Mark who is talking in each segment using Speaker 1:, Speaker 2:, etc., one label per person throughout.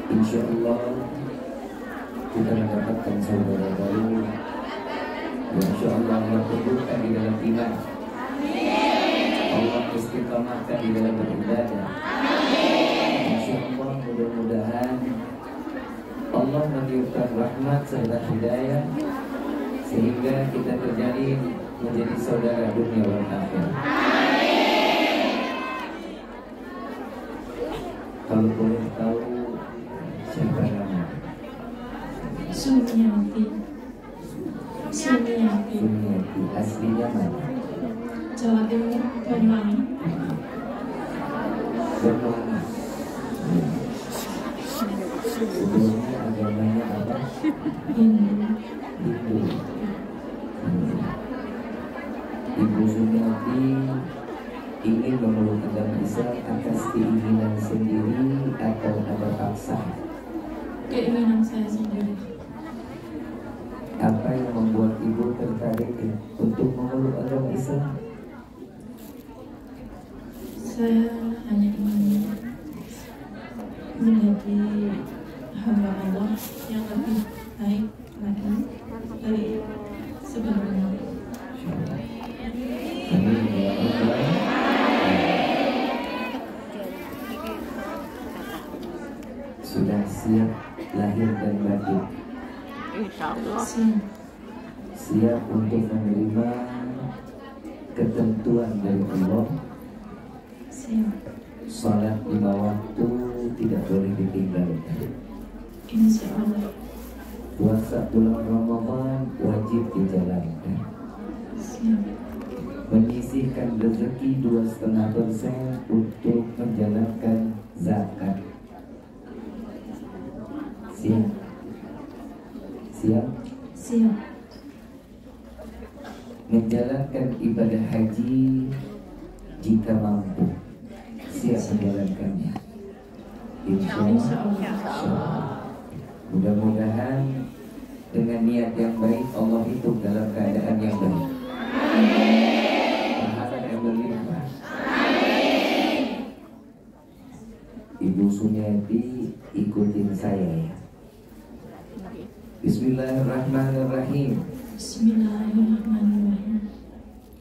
Speaker 1: Insya Allah kita mendapatkan saudara baru yang insya Allah Allah teguhkan di dalam iman, Allah istiqamahkan di dalam beribadah. Insya Allah mudah-mudahan Allah meniupkan rahmat serta hidayah sehingga kita terjalin menjadi saudara dunia wal akhirah. Kalau boleh tahu siapa nama?
Speaker 2: Sumiati.
Speaker 1: Sumiati. Aslinya mana?
Speaker 2: Jawa Timur, Banyuwangi.
Speaker 1: Banyuwangi. Sebelumnya agamanya apa?
Speaker 2: Hindu.
Speaker 1: Hindu. Ibu Sumiati ingin memeluk agama Islam atas keinginan sendiri atau ada paksa?
Speaker 2: Keinginan saya sendiri.
Speaker 1: Apa yang membuat ibu tertarik untuk memeluk agama Islam?
Speaker 2: Saya hanya ingin menjadi hamba Allah yang lebih baik lagi dari sebelumnya.
Speaker 1: Amin ya Allah. Sudah siap lahir dan batin?
Speaker 3: Insyaallah.
Speaker 1: Siap untuk menerima ketentuan dari Allah.
Speaker 2: Siap.
Speaker 1: Salat 5 waktu tidak boleh ditinggalkan.
Speaker 2: Insya Allah.
Speaker 1: Puasa bulan Ramadan wajib dijalankan.
Speaker 2: Siap.
Speaker 1: Menyisihkan rezeki 2,5% untuk menjalankan zakat. Siap? Siap?
Speaker 2: Siap.
Speaker 1: Menjalankan ibadah haji jika mampu. Siap menjalankannya. Insya Allah. Mudah-mudahan dengan niat yang baik Allah hidup dalam keadaan yang baik. Pahala yang berlimpah. Ibu Sumiati ikutin saya ya. Bismillahirrahmanirrahim.
Speaker 2: Bismillahirrahmanirrahim.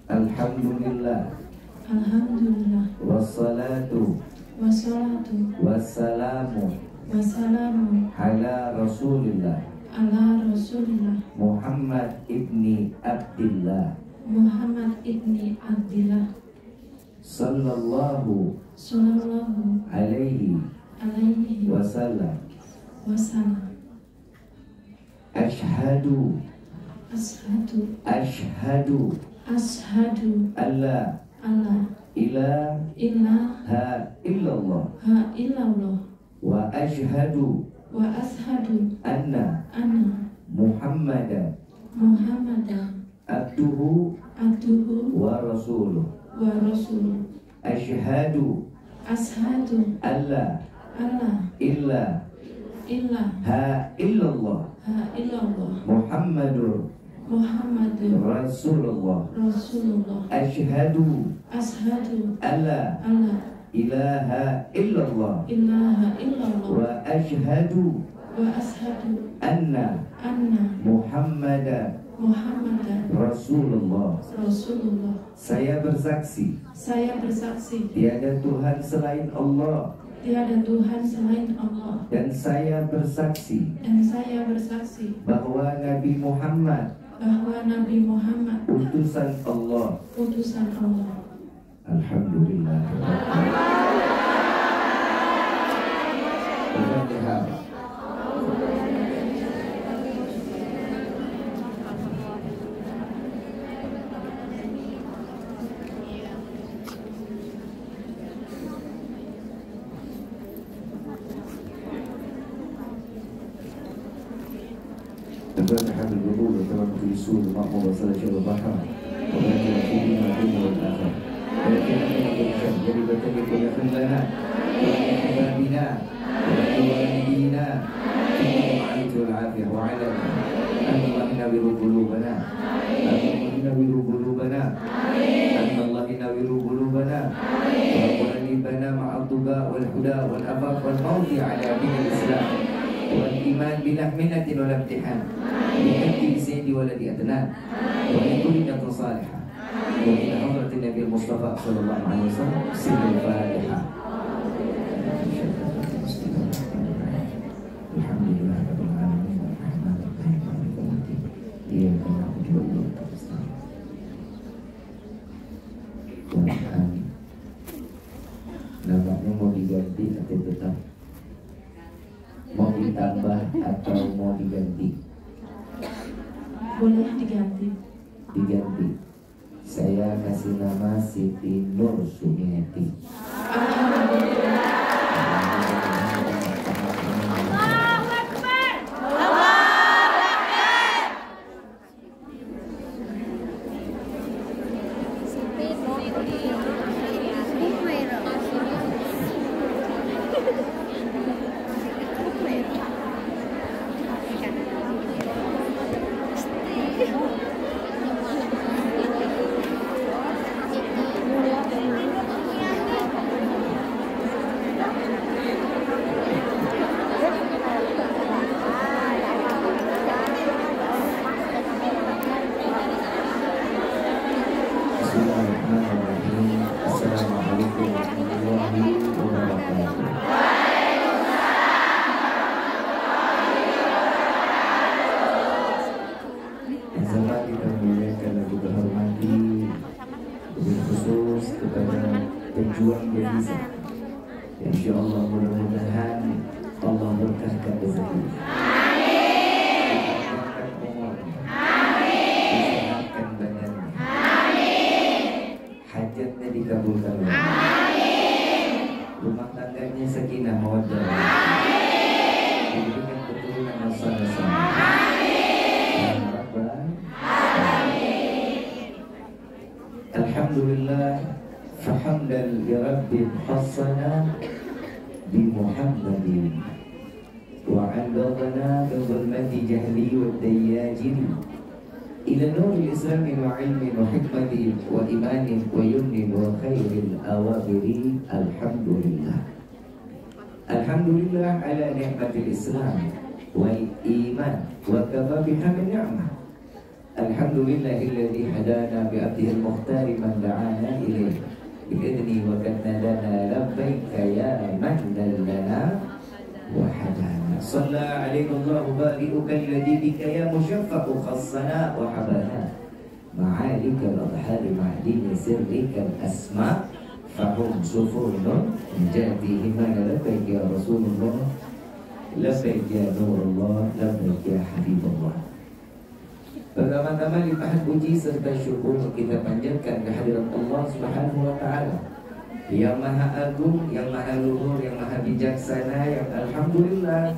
Speaker 1: Alhamdulillah.
Speaker 2: Alhamdulillah.
Speaker 1: Wassalatu wassalamu ala Rasulillah Muhammad ibni Abdillah sallallahu alaihi wasallam. Ashhadu alla ilaha illallah wa ashhadu anna Muhammadan abduhu wa rasuluh. Ashhadu alla ilaha illallah Muhammadur Rasulullah. Ashhadu alla ilaha illallah wa ashhadu anna Muhammadan Rasulullah. Saya bersaksi tiada Tuhan selain Allah. Dan saya bersaksi bahwa Nabi Muhammad utusan Allah. Alhamdulillah. الفاتحة بالقبول وتوكل بالسوء المأمور وصلاة البحر وبارك في دين الدنيا والآخرة ولكن أن جلبة لكل لنا وأحبابنا ووالدينا في العافية والعافية وعلى أن الله ينور قلوبنا أن الله ينور قلوبنا وقلبنا مع الطغاة والهدى والعفاف والموت على دين الإسلام. والإيمان بالأحمنة والامتحان بحق الزيد ولد أدنان ولكل نية صالحة وإلى حضرة النبي المصطفى صلى الله عليه وسلم سر الفاتحة. الحمد لله رب العالمين الرحمن الرحيم مالك يوم الدين إياك نعبد وإياك نستعين. Tuhan, namanya mau diganti atau tetap? Mau ditambah atau mau diganti?
Speaker 2: Boleh diganti.
Speaker 1: Diganti. Saya kasih nama Siti Nur Sumiati. Assalamualaikum warahmatullahi wabarakatuh. Sama kita muliakan dan kita hormati lebih khusus kepada pejuang devisa. Insya Allah mudah-mudahan Allah berkahkan rezeki. Disehatkan badannya. Hajatnya dikabulkan. Rumah tangganya sakinah mawaddah. Diberikan keturunan yang saleh-saleh. Alhamdulillah fahamdan li rabbin hassana bi Muhammadin wa 'andana min dhulmati jahli wa dayyajin ila nuril islami wa ilmin wa hikmatin wa imanin wa yumnin wa khairil awabiri. Alhamdulillah. Alhamdulillah ala ni'matil islam wal iman wa kafa biha min ni'mah. Alhamdulillahilladzi hadana bi abdihil mukhtar man da'ana ilaih bi'idni wa katnadana labbaika ya man dallana wa hadana. Shalla alaihi Allahu bari'uka alladzi bika ya mushaffaqu khassana wa habana ma'alika al-adhari ma'dini sirrika al-asma fahum sufurnun jatihi mana labbaik ya Rasulullah labbaik ya Nurullah labbaik ya Habibullah. Pertama-tama limpahan puji serta syukur kita panjatkan kehadirat Allah Subhanahu wa Ta'ala yang Maha Agung, yang Maha Luhur, yang Maha Bijaksana, yang Alhamdulillah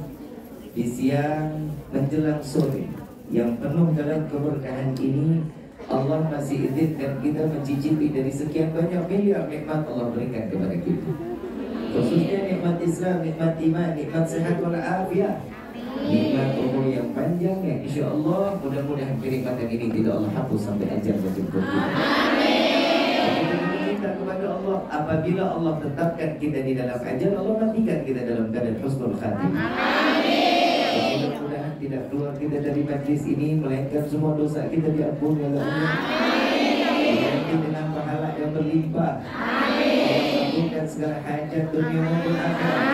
Speaker 1: di siang menjelang sore yang penuh dalam keberkahan ini Allah masih izinkan kita mencicipi dari sekian banyak miliar nikmat Allah berikan kepada kita, khususnya nikmat Islam, nikmat iman, nikmat sehat walafiat, nikmat umur yang panjang yang insya Allah mudah-mudahan kenikmatan ini tidak Allah hapus sampai ajal menjemput kita. Kita meminta kepada Allah apabila Allah tetapkan kita di dalam ajal, Allah matikan kita dalam keadaan husnul khatimah. Mudah-mudahan tidak keluar kita dari majlis ini melainkan semua dosa kita diampuni oleh Allah. Diganti dengan pahala yang berlimpah. Allah kabulkan segala hajat dunia maupun akhirat.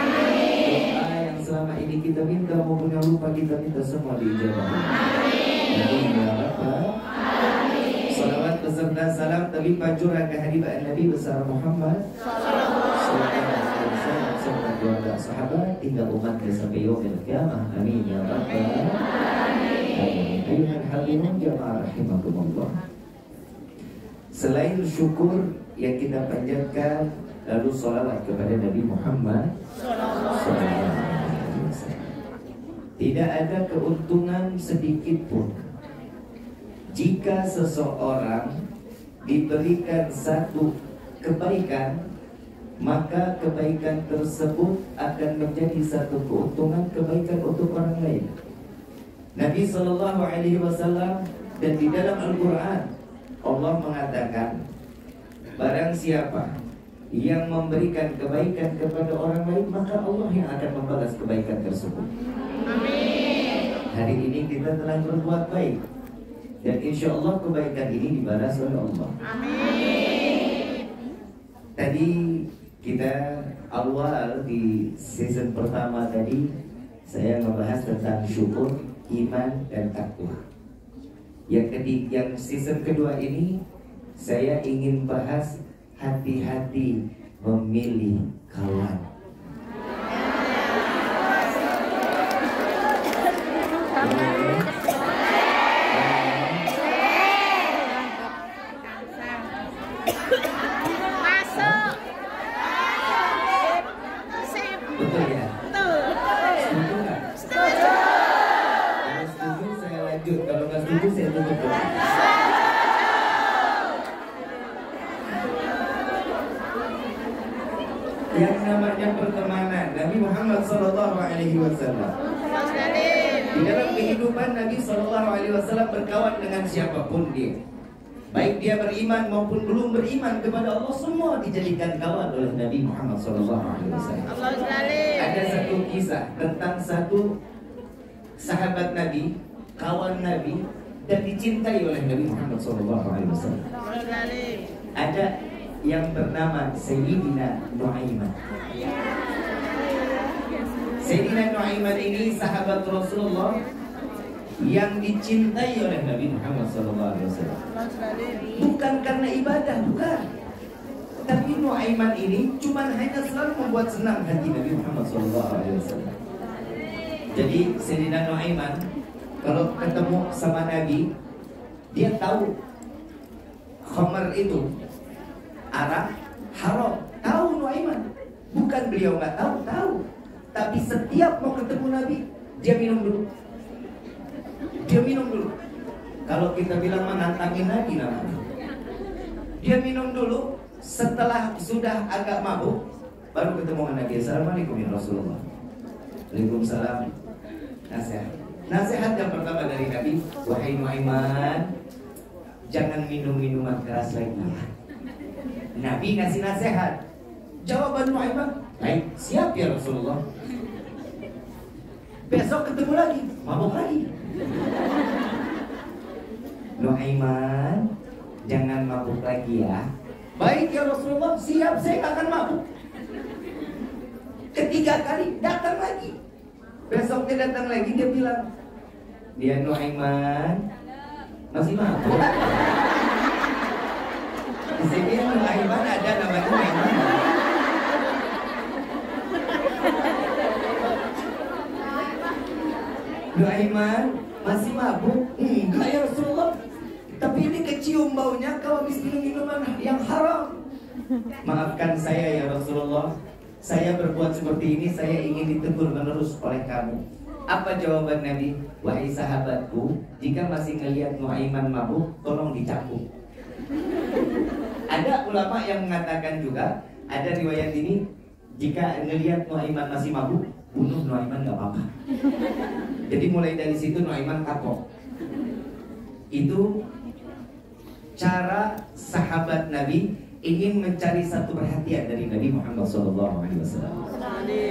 Speaker 1: Doa yang selama ini kita minta maupun yang lupa kita minta semua diijabah. Amin ya Rabbal. Salawat beserta salam terlimpah curah kehadiran Nabi besar Muhammad sallallahu alaihi wasallam serta keluarga sahabat hingga umatnya sampai yaumil qiyamah. Amin ya Rabbal alamin. Ayuhal hadirin jamaah rahimakumullah. Selain syukur yang kita panjatkan, lalu salawat kepada Nabi Muhammad sallallahu alaihi wasallam. Tidak ada keuntungan sedikit pun jika seseorang diberikan satu kebaikan, maka kebaikan tersebut akan menjadi satu keuntungan kebaikan untuk orang lain. Nabi sallallahu alaihi wasallam dan di dalam Al-Quran Allah mengatakan, barang siapa yang memberikan kebaikan kepada orang lain, maka Allah yang akan membalas kebaikan tersebut. Hari ini kita telah berbuat baik, dan insya Allah kebaikan ini dibalas oleh Allah.
Speaker 3: Amin.
Speaker 1: Tadi kita awal di season pertama tadi saya membahas tentang syukur, iman, dan takwa. Yang season kedua ini saya ingin bahas hati-hati memilih kawan. Betul ya? Setuju nggak? Kalau setuju saya lanjut, kalau nggak setuju saya tutup. Yang namanya pertemanan, Nabi Muhammad SAW di dalam kehidupan Nabi SAW berkawan dengan siapapun dia, baik dia beriman maupun belum beriman kepada Allah, semua dijadikan kawan oleh Nabi Muhammad SAW. Ada satu kisah tentang satu sahabat Nabi, kawan Nabi, dan dicintai oleh Nabi Muhammad SAW. Ada yang bernama Sayyidina Nu'aiman. Sayyidina Nu'aiman ini sahabat Rasulullah yang dicintai oleh Nabi Muhammad SAW. Bukan karena ibadah, bukan. Tapi Nu'aiman ini cuma hanya selalu membuat senang hati Nabi Muhammad SAW. Jadi Sayyidina Nu'aiman kalau ketemu sama Nabi, dia tahu khamar itu, arak, haram. Tahu Nu'aiman. Bukan beliau nggak tahu, tahu. Tapi setiap mau ketemu Nabi, dia minum dulu. Dia minum dulu. Kalau kita bilang menantangin Nabi namanya. Dia minum dulu. Setelah sudah agak mabuk, baru ketemu dengan Nabi. Assalamualaikum ya Rasulullah. Waalaikumsalam. Nasihat. Nasihat yang pertama dari Nabi, wahai Nu'aiman, jangan minum minuman keras lagi. Nabi ngasih nasihat. Jawaban Nu'aiman, baik, siap ya Rasulullah. Besok ketemu lagi, mabuk lagi. Nu'aiman, jangan mabuk lagi ya. Baik ya Rasulullah, siap, saya gak akan mabuk. Ketiga kali datang lagi. Besok dia datang lagi, dia bilang, dia Nu'aiman masih mabuk. Di sini Nu'aiman ada namanya Nu'aiman. Nu'aiman masih mabuk? Enggak ya Rasulullah. Tapi ini kecium baunya kau habis minum minuman yang haram. Maafkan saya ya Rasulullah. Saya berbuat seperti ini, saya ingin ditegur menerus oleh kamu. Apa jawaban Nabi? Wahai sahabatku, jika masih ngelihat Nu'aiman mabuk, tolong dicapuk. Ada ulama yang mengatakan juga, ada riwayat ini, jika ngelihat Nu'aiman masih mabuk, bunuh Nu'aiman gak apa-apa. Jadi mulai dari situ Nu'aiman kapok. Itu cara sahabat Nabi ingin mencari satu perhatian dari Nabi Muhammad SAW.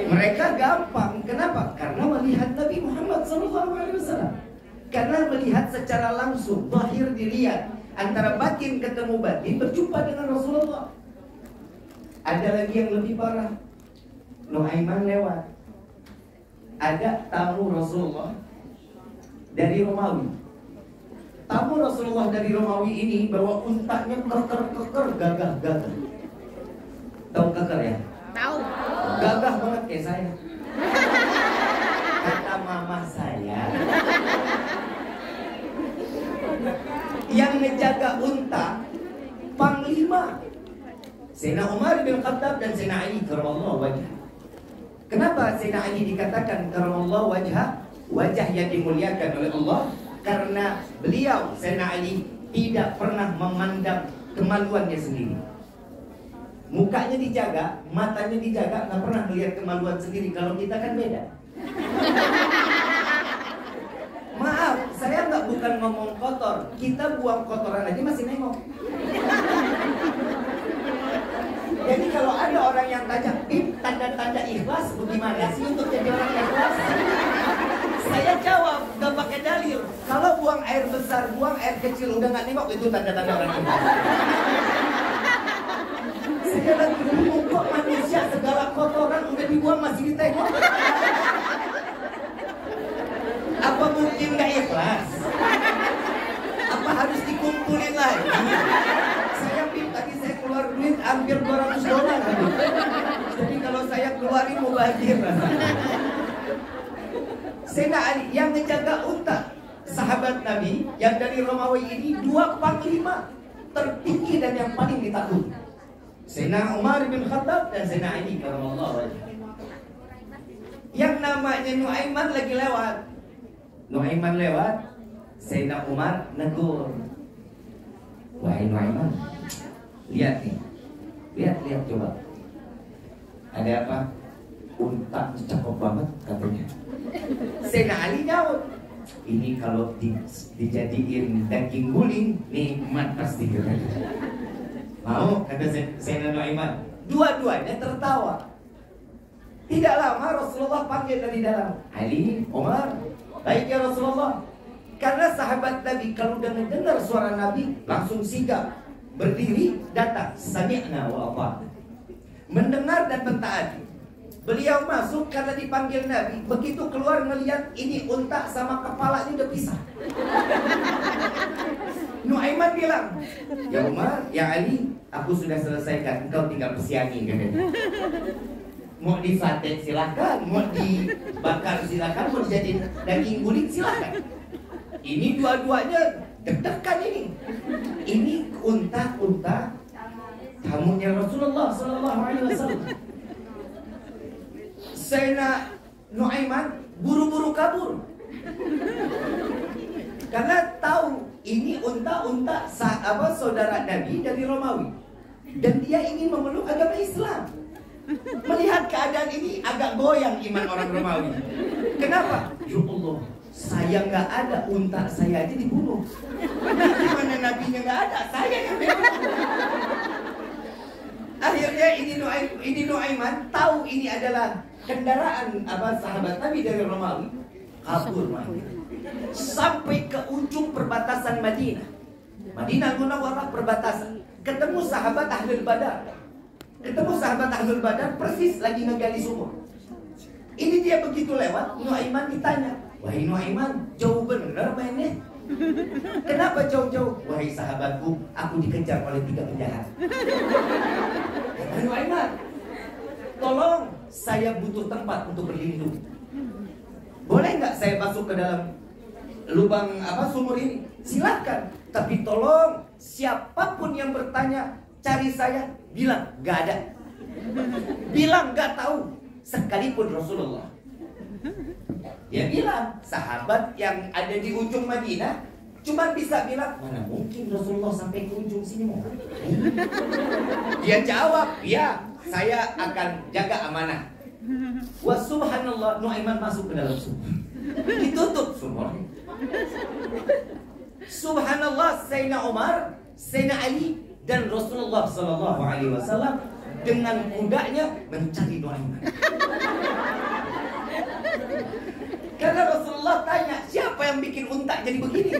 Speaker 1: Mereka gampang, kenapa? Karena melihat Nabi Muhammad SAW. Karena melihat secara langsung, zahir dilihat, antara batin ketemu batin, berjumpa dengan Rasulullah. Ada lagi yang lebih parah. Nu'aiman lewat, ada tamu Rasulullah dari Romawi. Tamu Rasulullah dari Romawi ini bawa untanya keker-keker, gagah-gagah. Tahu keker ya?
Speaker 3: Tahu.
Speaker 1: Gagah banget kayak saya. Kata mama saya, yang ngejaga unta panglima Sayyidina Umar bin Khattab dan Sayyidina Ali karamallahu wajhah. Kenapa Sayyidina Ali dikatakan karamallahu wajhah, wajah yang dimuliakan oleh Allah? Karena beliau, Sayyidina Ali, tidak pernah memandang kemaluannya sendiri. Mukanya dijaga, matanya dijaga, nggak pernah melihat kemaluan sendiri. Kalau kita kan beda. Maaf, saya nggak bukan ngomong kotor. Kita buang kotoran aja masih nengok. Jadi kalau ada orang yang tanya, tanda-tanda ikhlas bagaimana sih untuk jadi orang ikhlas? Saya jawab, gak
Speaker 4: air kecil udah nggak nengok, itu tanda-tanda orang ikhlas. Saya lagi bingung kok manusia segala kotoran udah dibuang masih ditengok. Apa mungkin nggak ikhlas? Apa harus dikumpulin lagi? Saya tadi saya keluar duit hampir $200 tadi. Jadi kalau saya keluarin mau bahagia. Sayyidina Ali yang menjaga unta sahabat Nabi yang dari Romawi ini 2 panglima tertinggi dan yang paling ditakuti. Sayyidina Umar bin Khattab dan Sayyidina Ali karramallahu wajhah. Yang namanya Nuaiman lagi lewat. Nuaiman lewat, Sayyidina Umar negur. Wahai Nuaiman, lihat nih. Lihat coba. Ada apa? Unta cakep banget katanya. Sayyidina Ali jawab, ini kalau dijadiin daging guling nikmat pasti katanya. Mau, kata Sayyidina Nuaiman. Dua-duanya tertawa. Tidak lama Rasulullah panggil dari dalam, Ali, Umar, baik ya Rasulullah. Karena sahabat Nabi kalau dengar suara Nabi langsung sigap, berdiri, datang, sami'na wa ata'na, mendengar dan mentaati. Beliau masuk karena dipanggil Nabi. Begitu keluar ngelihat ini unta sama kepalanya udah pisah. Nuaiman bilang, ya Umar, ya Ali, aku sudah selesaikan, engkau tinggal pesiangin katanya. Mau disate silahkan, mau dibakar silahkan, mau dijadiin daging guling silahkan. Ini dua-duanya deg-degan ini. Ini unta tamunya Rasulullah Sallallahu Alaihi Wasallam. Sayyidina Nuaiman buru-buru kabur karena tahu ini unta saudara Nabi dari Romawi dan dia ingin memeluk agama Islam. Melihat keadaan ini agak goyang iman orang Romawi. Kenapa? Ya Allah, saya nggak ada, unta saya aja dibunuh. Gimana nabinya nggak ada, saya yang dibunuh. Akhirnya ini Nuaiman tahu ini adalah kendaraan sahabat Nabi dari Romawi, kabur sampai ke ujung perbatasan Madinah. Madinah Munawwarah perbatasan. Ketemu sahabat Ahlul Badar. Persis lagi ngegali sumur. Ini dia begitu lewat, Nuaiman ditanya, wahai Nuaiman, jauh bener mainnya. Kenapa jauh-jauh? Wahai sahabatku, aku dikejar oleh 3 penjahat. Nuaiman, tolong, saya butuh tempat untuk berlindung. Boleh nggak saya masuk ke dalam lubang sumur ini? Silakan. Tapi tolong, siapapun yang bertanya cari saya, bilang nggak ada, bilang nggak tahu. Sekalipun Rasulullah, dia bilang sahabat yang ada di ujung Madinah cuma bisa bilang, mana mungkin Rasulullah sampai ke ujung sini mau. Dia jawab, ya, saya akan jaga amanah. Wa subhanallah, Nuaiman masuk ke dalam sumur, ditutup sumurnya. Subhanallah, Sayyidina Umar, Sayyidina Ali dan Rasulullah Sallallahu Alaihi Wasallam dengan kudanya mencari Nuaiman. Karena Rasulullah tanya, siapa yang bikin unta jadi begini?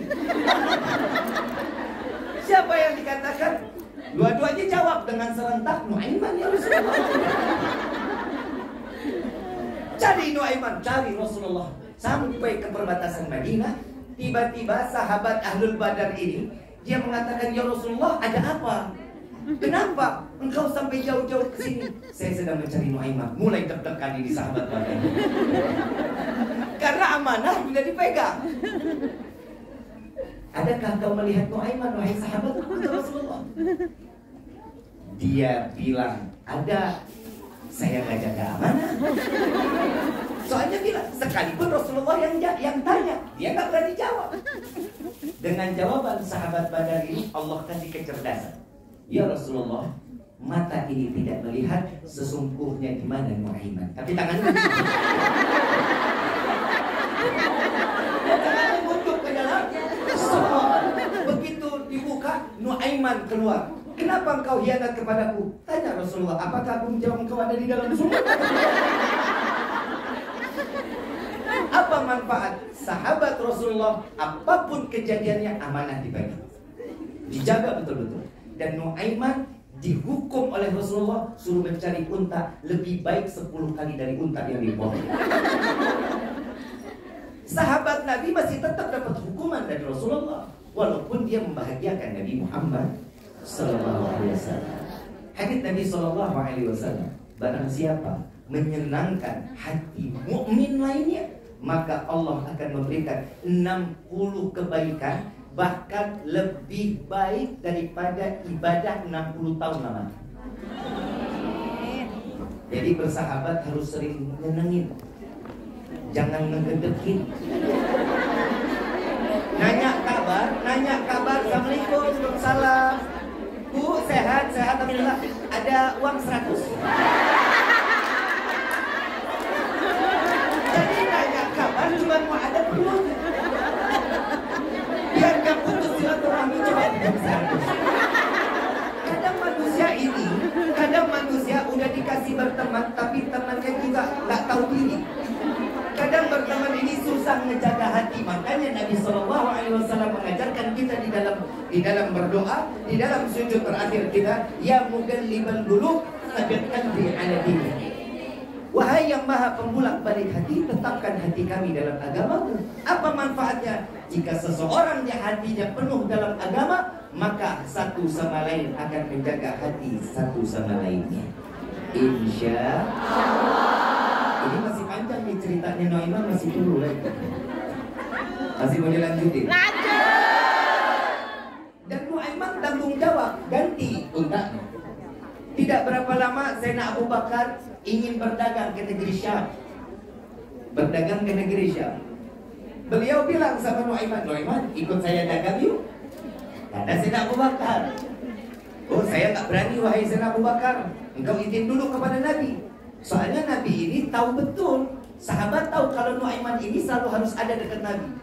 Speaker 4: Siapa yang dikatakan? Dua-duanya jawab dengan serentak, Nuaiman ya Rasulullah. Cari Nuaiman, cari Rasulullah. Sampai ke perbatasan Madinah, tiba-tiba sahabat Ahlul Badar ini, dia mengatakan, ya Rasulullah, ada apa? Kenapa engkau sampai jauh-jauh ke sini? Saya sedang mencari Nuaiman. Mulai deg-degan ini sahabat Badar. Karena amanah sudah dipegang. Adakah kau melihat Nuaiman, wahai sahabat Rasulullah? Dia bilang, ada. Saya nggak jaga amanah. Soalnya bilang, sekalipun Rasulullah yang tanya, dia nggak berani jawab. Dengan jawaban sahabat Badar ini, Allah kasih kecerdasan. Ya Rasulullah, mata ini tidak melihat sesungguhnya di mana Nuaiman. Tapi tangannya untuk ke dalam sumur. Begitu dibuka, Nuaiman keluar. Kenapa engkau hianat kepadaku? Tanya Rasulullah, apakah aku menjawab engkau ada di dalam sumur? Apa manfaat sahabat Rasulullah, apapun kejadiannya amanah dibagi, dijaga betul-betul. Dan Nuaiman dihukum oleh Rasulullah suruh mencari unta lebih baik 10 kali dari unta yang dibuang. Sahabat Nabi masih tetap dapat hukuman dari Rasulullah walaupun dia membahagiakan Nabi Muhammad sallallahu alaihi wasallam. Hadits Nabi sallallahu alaihi wasallam, barang siapa menyenangkan hati mukmin lainnya, maka Allah akan memberikan 60 kebaikan, bahkan lebih baik daripada ibadah 60 tahun lamanya. Jadi bersahabat harus sering nyenengin, jangan ngegedekin. Nanya kabar, assalamualaikum, waalaikumsalam. Bu, sehat, alhamdulillah. Ada uang 100. Jadi nanya kabar cuma mau ada perlu. Biar gak putus silaturahmi coba jam 100. Kadang manusia udah dikasih berteman tapi temannya juga gak tahu diri. Kadang berteman ini susah ngejaga hati. Makanya Nabi SAW mengajarkan kita di dalam berdoa, di dalam sujud terakhir kita, ya mugallibal qulub tsabbit qalbi ala dinik. Wahai yang maha pembulak balik hati, tetapkan hati kami dalam agamamu. Apa manfaatnya? Jika seseorang yang hatinya penuh dalam agama, maka satu sama lain akan menjaga hati satu sama lainnya. Insya Allah. Ini masih panjang nih ceritanya Nuaiman, masih dulu lagi. Masih mau dilanjutin? Dan Nuaiman tanggung jawab ganti untanya. Tidak berapa lama Sayyidina Abu Bakar ingin berdagang ke negeri Syam. Berdagang ke negeri Syam. Beliau bilang sama Nuaiman, ikut saya dagang yuk. Kata Sayyidina Abu Bakar, oh saya tak berani wahai Sayyidina Abu Bakar, engkau izin dulu kepada Nabi. Soalnya Nabi ini tahu betul, sahabat tahu kalau Nuaiman ini selalu harus ada dekat Nabi.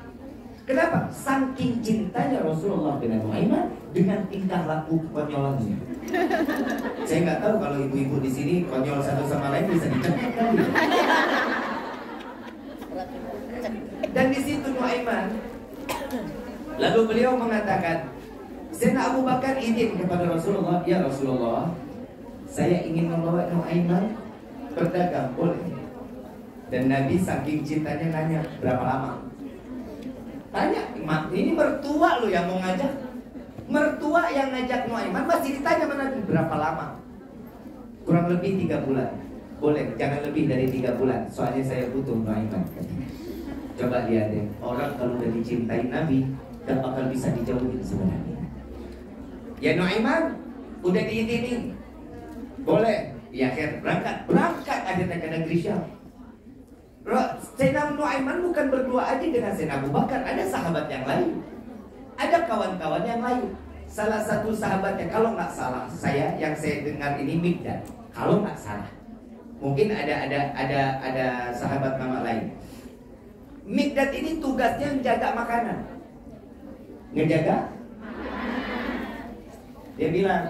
Speaker 4: Kenapa? Saking cintanya Rasulullah dengan Nuaiman, dengan tingkah laku konyolannya. Saya nggak tahu kalau ibu-ibu di sini konyol satu sama lain bisa dicegat kali. Dan di situ Nuaiman, lalu beliau mengatakan, Sayyidina Abu Bakar izin kepada Rasulullah, ya Rasulullah, saya ingin membawa Nuaiman berdagang, boleh? Dan Nabi saking cintanya nanya, berapa lama? Tanya, ini mertua lo yang mau ngajak. Mertua yang ngajak Nuaiman masih ditanya sama Nabi, berapa lama? Kurang lebih 3 bulan. Boleh, jangan lebih dari 3 bulan. Soalnya saya butuh Nuaiman. Coba lihat deh, orang kalau udah dicintai Nabi gak bakal bisa dijauhin sebenarnya. Ya Nuaiman, udah diizinin, boleh. Ya akhir berangkat akhirnya ke negeri Syam. Sayyidina Nuaiman bukan berdua aja dengan Sayyidina Abu Bakar, ada sahabat yang lain, ada kawan-kawan yang lain. Salah satu sahabatnya, kalau nggak salah yang saya dengar ini Mikdad, kalau nggak salah, mungkin ada sahabat nama lain. Mikdad ini tugasnya menjaga makanan, ngejaga. Dia bilang,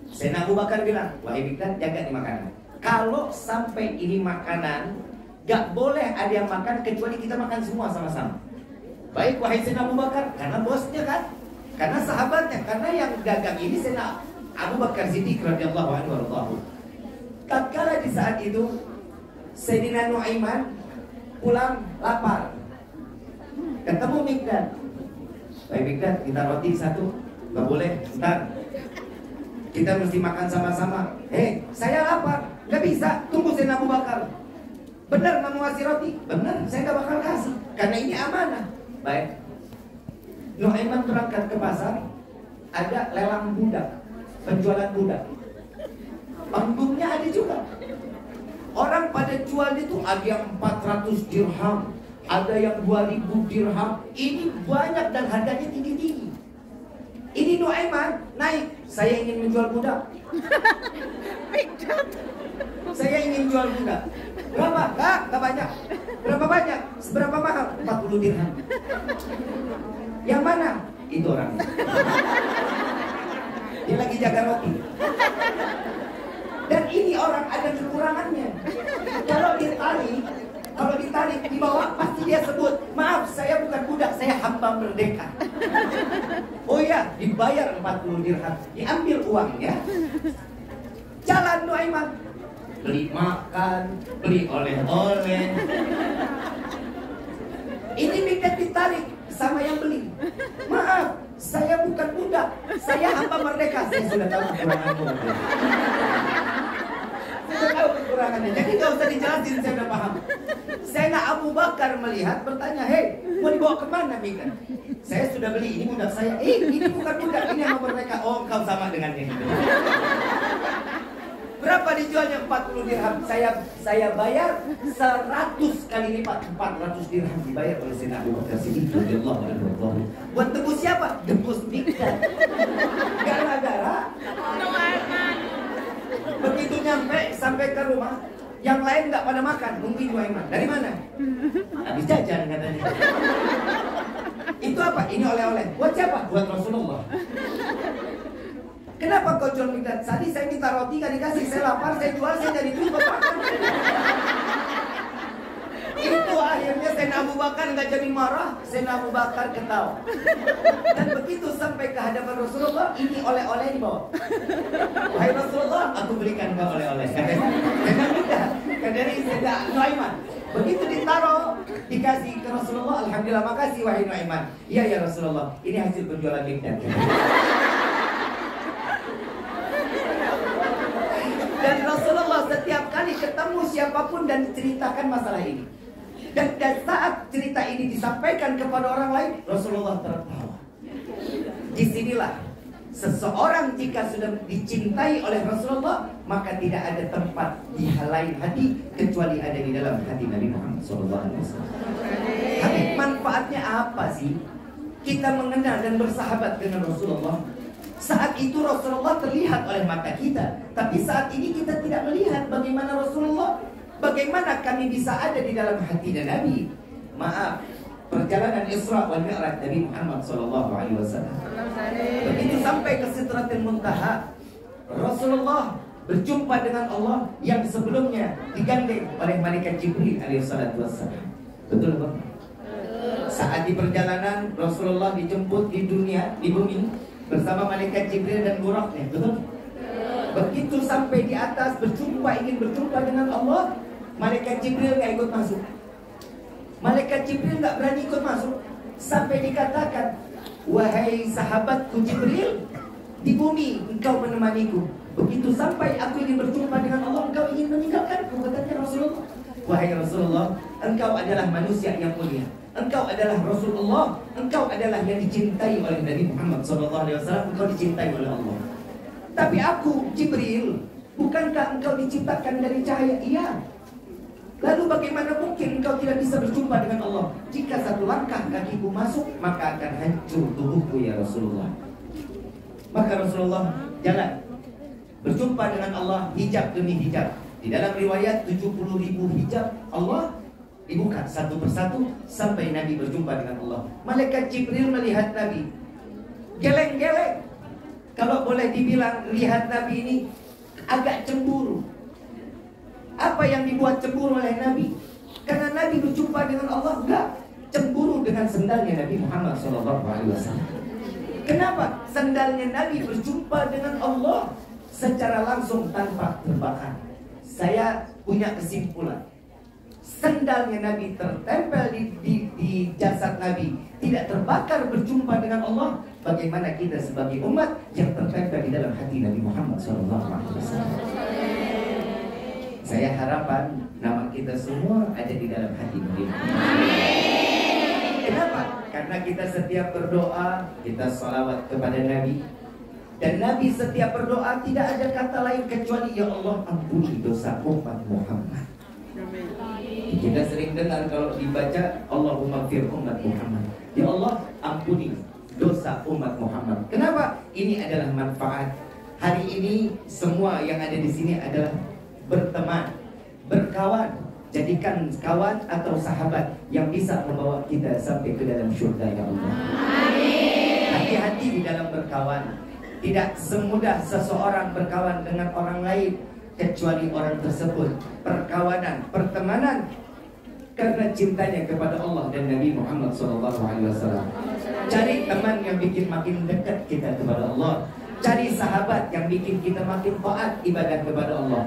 Speaker 4: Sayyidina Abu Bakar bilang, wahai Mikdad, jaga nih makanan. Kalau sampai ini makanan, gak boleh ada yang makan kecuali kita makan semua sama-sama. Baik wahai Sayyidina Abu Bakar, karena bosnya kan, karena sahabatnya, karena yang dagang ini Sayyidina Abu Bakar Siddiq radhiyallahu anhu. Tatkala di saat itu Sayyidina Nuaiman pulang lapar, ketemu Mikdad. Wahai Mikdad, kita roti satu. Gak boleh, ntar kita mesti makan sama-sama. Saya lapar, nggak bisa, tunggu Sayyidina Abu Bakar. Benar nggak mau ngasih roti? Benar, saya nggak bakal kasih, karena ini amanah. Baik. Nuaiman berangkat ke pasar, ada lelang budak, penjualan budak. Panggungnya ada juga. Orang pada jual itu ada yang 400 dirham, ada yang 2000 dirham. Ini banyak dan harganya tinggi-tinggi. Ini Nuaiman naik, saya ingin menjual budak. Saya ingin jual budak. Berapa? Gak banyak. Berapa banyak? Seberapa mahal? 40 dirham. Yang mana? Itu orangnya. Dia lagi jaga roti. Dan ini orang ada kekurangannya. Kalau ditarik, Kalau ditarik di bawah pasti dia sebut, maaf saya bukan budak, saya hamba merdeka. Oh ya, dibayar 40 dirham, diambil uangnya. Jalan Nuaiman, beli makan, beli oleh-oleh. Ini Mikdad ditarik sama yang beli. Maaf, saya bukan budak, saya hamba merdeka. Saya sudah tahu kekuranganmu. Sudah tahu kekurangannya. Jadi gak usah dijelasin, saya udah paham. Sayyidina Abu Bakar melihat, bertanya, hei, mau dibawa kemana Mikdad? Saya sudah beli, ini budak saya. Ini bukan budak, ini hamba merdeka. Oh, kau sama dengan ini. Berapa dijualnya? 40 dirham. Saya bayar 100 kali lipat. 400 dirham dibayar oleh Sayyidina Abu Bakar Siddiq radhiyallahu anhu. Buat tebus siapa? Tebus Mikdad. Gara-gara begitu nyampe sampai ke rumah, yang lain nggak pada makan, mungkin Nuaiman. Dari mana? Habis jajan katanya. Itu apa? Ini oleh-oleh. Buat siapa? Buat Rasulullah. Kenapa kau jual Mikdad? Tadi saya minta roti gak dikasih, saya lapar, saya jual, saya jadi duit makan. Itu akhirnya Sayyidina Abu Bakar nggak jadi marah, Sayyidina Abu Bakar ketawa. Dan begitu sampai ke hadapan Rasulullah, ini oleh-oleh dibawa. Wahai Rasulullah, aku belikan kau oleh-oleh. Sayyidina Mikdad, dari Sayyidina Nuaiman. Begitu ditaruh, dikasih ke Rasulullah, alhamdulillah, makasih wahai Nuaiman. Iya ya Rasulullah, ini hasil penjualan Mikdad. Dan Rasulullah setiap kali ketemu siapapun dan ceritakan masalah ini. Dan saat cerita ini disampaikan kepada orang lain, Rasulullah tertawa. Disinilah seseorang jika sudah dicintai oleh Rasulullah, maka tidak ada tempat di lain hati kecuali ada di dalam hati Nabi Muhammad SAW. Tapi manfaatnya apa sih kita mengenal dan bersahabat dengan Rasulullah? Saat itu Rasulullah terlihat oleh mata kita, tapi saat ini kita tidak melihat bagaimana Rasulullah. Bagaimana kami bisa ada di dalam hati dan Nabi? Maaf, perjalanan Isra wal Mi'raj Nabi Muhammad SAW. Begitu sampai ke Sidratul Muntaha, Rasulullah berjumpa dengan Allah yang sebelumnya digandeng oleh malaikat Jibril alaihissalatu wassalam. Betul Bang? Saat di perjalanan Rasulullah dijemput di dunia, di bumi bersama malaikat Jibril dan Buraknya, betul? Begitu sampai di atas ingin berjumpa dengan Allah, malaikat Jibril nggak ikut masuk. Malaikat Jibril nggak berani ikut masuk sampai dikatakan, wahai sahabatku Jibril, di bumi engkau menemaniku. Begitu sampai aku ingin berjumpa dengan Allah, engkau ingin meninggalkanku, katanya Rasulullah. Wahai Rasulullah, engkau adalah manusia yang mulia. Engkau adalah Rasulullah, engkau adalah yang dicintai oleh Nabi Muhammad SAW, engkau dicintai oleh Allah. Tapi aku, Jibril, bukankah engkau diciptakan dari cahaya? Iya. Lalu bagaimana mungkin engkau tidak bisa berjumpa dengan Allah? Jika satu langkah kakiku masuk, maka akan hancur tubuhku ya Rasulullah. Maka Rasulullah jalan berjumpa dengan Allah hijab demi hijab. Di dalam riwayat 70.000 hijab Allah dibuka satu persatu sampai Nabi berjumpa dengan Allah. Malaikat Jibril melihat Nabi, geleng-geleng. Kalau boleh dibilang, lihat Nabi ini agak cemburu. Apa yang dibuat cemburu oleh Nabi? Karena Nabi berjumpa dengan Allah, enggak. Cemburu dengan sendalnya Nabi Muhammad SAW. Kenapa? Sendalnya Nabi berjumpa dengan Allah secara langsung tanpa terbakar. Saya punya kesimpulan, sendalnya Nabi tertempel di jasad Nabi, tidak terbakar berjumpa dengan Allah. Bagaimana kita sebagai umat yang tertempel di dalam hati Nabi Muhammad SAW? Saya harapan nama kita semua ada di dalam hati Nabi Muhammad. Kenapa? Karena kita setiap berdoa, kita salawat kepada Nabi. Dan Nabi setiap berdoa tidak ada kata lain kecuali, ya Allah ampuni dosa umat Muhammad. Kita sering dengar kalau dibaca, Allahumma fir umat Muhammad. Ya Allah ampuni dosa umat Muhammad. Kenapa? Ini adalah manfaat. Hari ini semua yang ada di sini adalah berteman, berkawan. Jadikan kawan atau sahabat yang bisa membawa kita sampai ke dalam syurga ya Allah. Hati-hati di dalam berkawan. Tidak semudah seseorang berkawan dengan orang lain kecuali orang tersebut perkawanan, pertemanan karena cintanya kepada Allah dan Nabi Muhammad SAW. Cari teman yang bikin makin dekat kita kepada Allah. Cari sahabat yang bikin kita makin taat ibadah kepada Allah.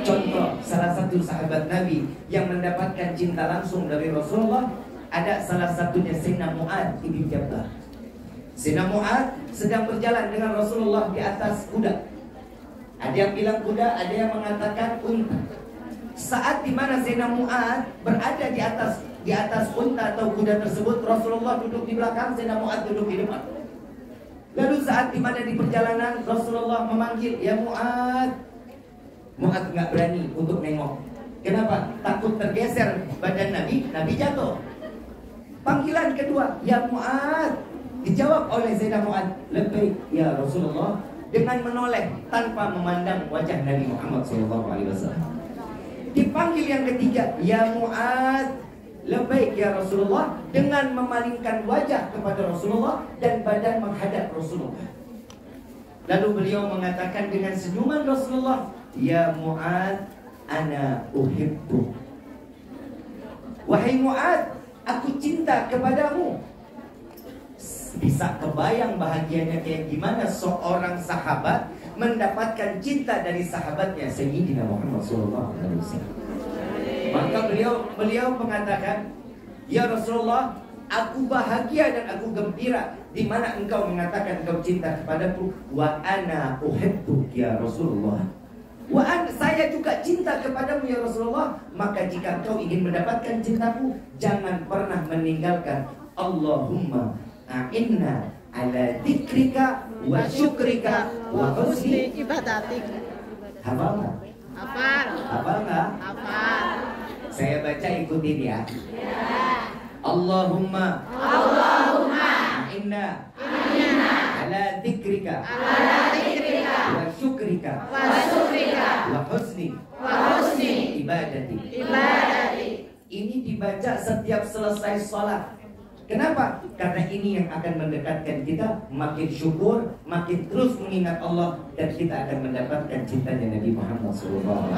Speaker 4: Contoh, salah satu sahabat Nabi yang mendapatkan cinta langsung dari Rasulullah, ada salah satunya Sayyidina Mu'adz ibn Jabal. Sayyidina Mu'adz sedang berjalan dengan Rasulullah di atas kuda. Ada yang bilang kuda, ada yang mengatakan unta. Saat dimana Sayyidina Mu'adz berada di atas unta atau kuda tersebut, Rasulullah duduk di belakang, Sayyidina Mu'adz duduk di depan. Lalu saat dimana di perjalanan Rasulullah memanggil, ya Mu'adz. Mu'adz nggak berani untuk nengok. Kenapa? Takut tergeser badan Nabi jatuh. Panggilan kedua, ya Mu'adz. Dijawab oleh Sayyidina Mu'adz, labbaik ya Rasulullah, dengan menoleh tanpa memandang wajah Nabi Muhammad SAW. Dipanggil yang ketiga, ya Mu'adz, labbaik ya Rasulullah, dengan memalingkan wajah kepada Rasulullah dan badan menghadap Rasulullah. Lalu beliau mengatakan dengan senyuman Rasulullah, ya Mu'adz, ana uhibbu. Wahai Mu'adz, aku cinta kepadamu. Bisa kebayang bahagianya kayak gimana seorang sahabat mendapatkan cinta dari sahabatnya Sayyidina Muhammad SAW. Maka beliau mengatakan, ya Rasulullah, aku bahagia dan aku gembira di mana engkau mengatakan engkau cinta kepadaku. Wa ana uhibbu ya Rasulullah. Saya juga cinta kepadamu ya Rasulullah. Maka jika engkau ingin mendapatkan cintaku, jangan pernah meninggalkan Allahumma a'inna ala dzikrika wa syukrika wa husni ibadatik. Hafal nggak? Hafal nggak? Saya baca, ikutin ya. Allahumma a'inna ala dzikrika wa syukrika wa husni ibadati. Ini dibaca setiap selesai sholat. Kenapa? Karena ini yang akan mendekatkan kita makin syukur, makin terus mengingat Allah, dan kita akan mendapatkan cintanya Nabi Muhammad SAW.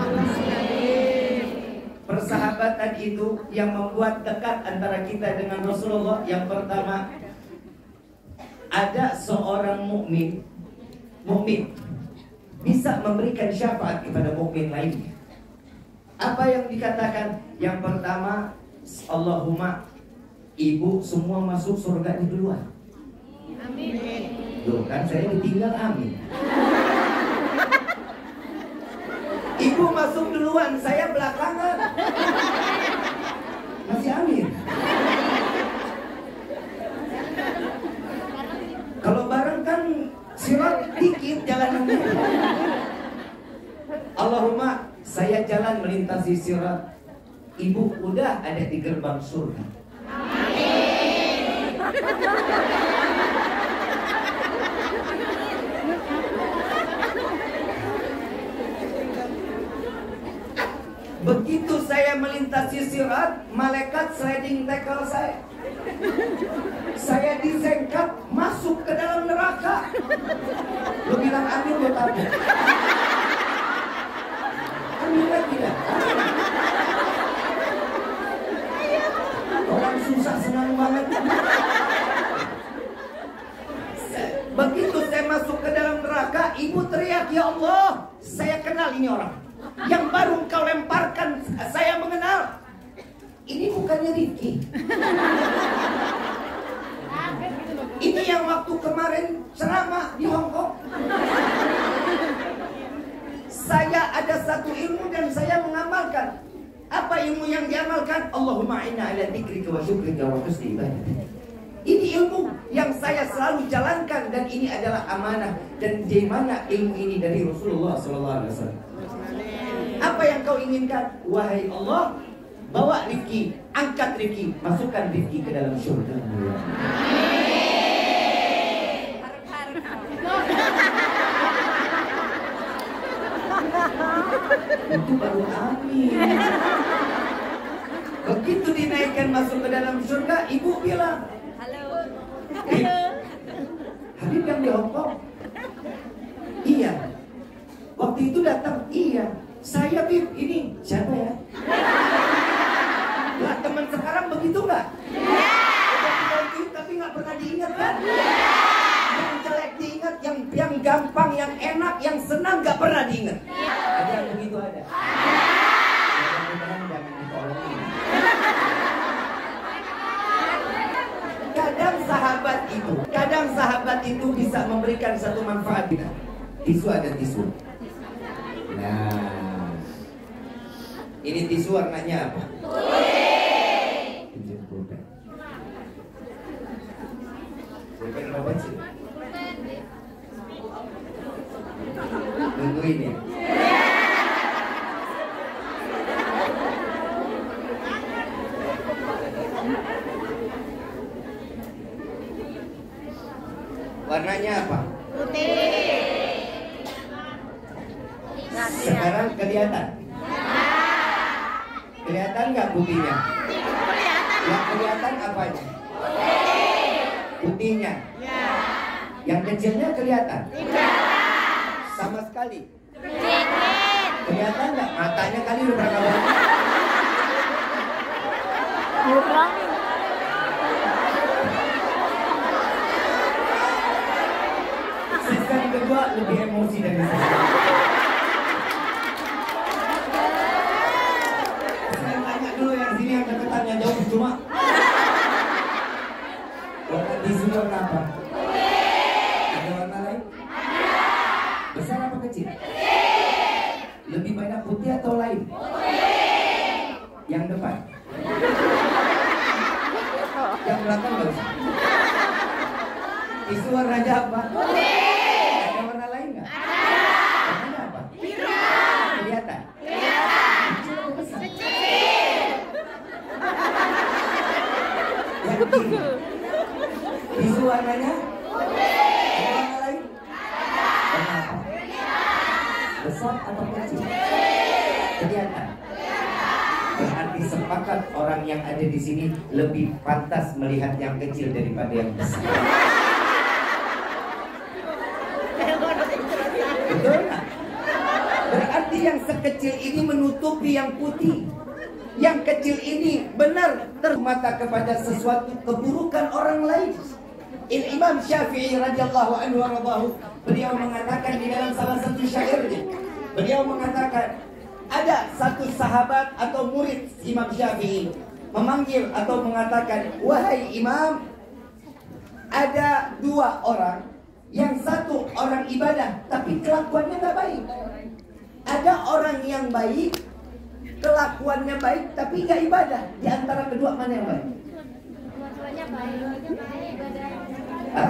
Speaker 4: Persahabatan itu yang membuat dekat antara kita dengan Rasulullah. Yang pertama, ada seorang mukmin bisa memberikan syafaat kepada mukmin lainnya. Apa yang dikatakan? Yang pertama, Allahumma, ibu semua masuk surga ini duluan. Amin. Loh, kan saya ditinggal, amin. Ibu masuk duluan, saya belakangan. Masih amin. Kalau bareng kan sirat dikit jalanannya. Allahumma, saya jalan melintasi sirat, ibu udah ada di gerbang surga. Begitu saya melintasi sirat, malaikat sliding tackle saya. Saya disengkap masuk ke dalam neraka. Lu bilang amin, lu tahu? Amin tidak? Orang susah senang banget. Begitu saya masuk ke dalam neraka, ibu teriak, ya Allah, saya kenal ini orang. Yang baru engkau lemparkan, saya mengenal. Ini bukannya Rifki. Ini yang waktu kemarin ceramah di Hongkong. Saya ada satu ilmu dan saya mengamalkan. Apa ilmu yang diamalkan? Allahumma inna ala dzikrika wa syukrika wa husni ibadatik. Ini ilmu yang saya selalu jalankan, dan ini adalah amanah. Dan di mana ilmu ini dari Rasulullah SAW. Apa yang kau inginkan? Wahai Allah, bawa Rifki, angkat Rifki, masukkan Rifki ke dalam surga. Itu baru amin. Begitu dinaikkan masuk ke dalam surga, ibu bilang, halo. Habib yang di Hongkong? Iya. Waktu itu datang, iya. Saya Bib, ini siapa ya? Lah, nggak? Udah dibantuin tapi nggak pernah diingat kan? Yang jelek diingat, yang gampang, yang enak, yang senang nggak pernah diingat. Ada yang begitu ada. Mudah-mudahan jangan ditolongin. Kadang sahabat itu bisa memberikan satu manfaat. Tisu ada tisu. Nah, ini tisu warnanya apa? Pinjam pulpen. Pulpen berapa sih? Nungguin ya. Warnanya apa?
Speaker 3: Putih.
Speaker 4: Sekarang kelihatan. Kelihatan nggak putihnya? Yang kelihatan apanya? Putihnya. Yang kecilnya kelihatan? Sama sekali. Kelihatan nggak? Matanya kali udah berapa banyak? Sesi kedua lebih emosi dari saya. Saya tanya dulu yang sini yang deketannya jauh cuma. Warna tisu warna apa? Ada warna lain? Besar apa kecil? Lebih banyak putih atau lain? Yang depan? Yang belakang nggak usah. Tisu warnanya apa? Ada warna lain nggak? Warnanya apa? Kelihatan? Kecil atau besar? Yang kiri? Tisu warnanya? Ada warna lain? Warna apa? Besar atau kecil? Kelihatan? Berarti sepakat orang yang ada di sini lebih pantas melihat yang kecil daripada yang besar. Betul nggak? Berarti yang sekecil ini menutupi yang putih. Yang kecil ini benar termata kepada sesuatu keburukan orang lain. Imam Syafi'i radhiyallahu anhu warḍahu, beliau mengatakan di dalam salah satu syairnya, beliau mengatakan ada satu sahabat atau murid Imam Syafi'i memanggil atau mengatakan, wahai Imam, ada dua orang, yang satu orang ibadah tapi kelakuannya nggak baik. Ada orang yang baik, kelakuannya baik tapi nggak ibadah. Di antara kedua mana yang baik?
Speaker 3: Kelakuannya baik.
Speaker 4: Hah?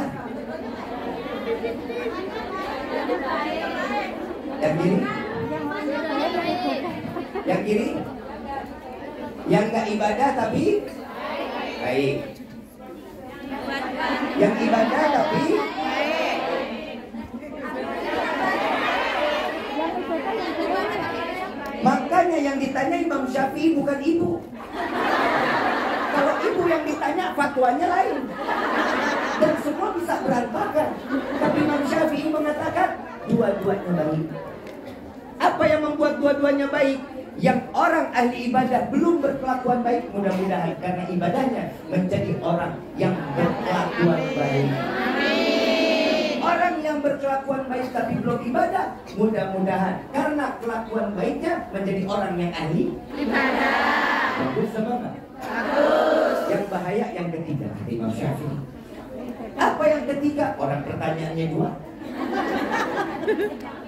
Speaker 4: Yang kiri? Yang kiri? Yang nggak ibadah tapi baik. Yang ibadah tapi makanya yang ditanya Imam Syafi'i bukan ibu. Kalau ibu yang ditanya fatwanya lain. Dan semua bisa berantakan. Tapi Imam Syafi'i mengatakan dua-duanya baik. Apa yang membuat dua-duanya baik? Yang orang ahli ibadah belum berkelakuan baik, mudah-mudahan karena ibadahnya menjadi orang yang berkelakuan baik. Orang yang berkelakuan baik tapi belum ibadah, mudah-mudahan karena kelakuan baiknya menjadi orang yang ahli ibadah. Bagus sama enggak? Bagus. Yang bahaya yang ketiga, Imam Syafi'i. Apa yang ketiga? Orang pertanyaannya dua.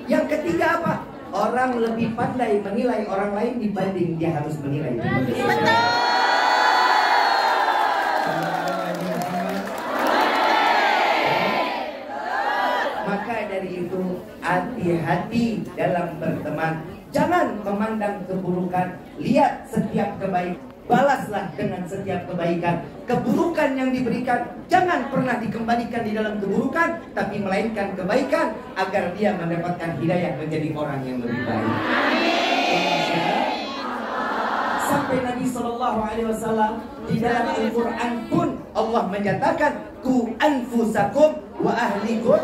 Speaker 4: Yang ketiga apa? Orang lebih pandai menilai orang lain dibanding dia harus menilai diri sendiri. Maka dari itu hati-hati dalam berteman. Jangan memandang keburukan. Lihat setiap kebaikan, balaslah dengan setiap kebaikan. Keburukan yang diberikan jangan pernah dikembalikan di dalam keburukan, tapi melainkan kebaikan agar dia mendapatkan hidayah menjadi orang yang lebih baik. Sampai Nabi SAW di dalam Al-Quran pun Allah menyatakan ku anfusakum wa ahlikum.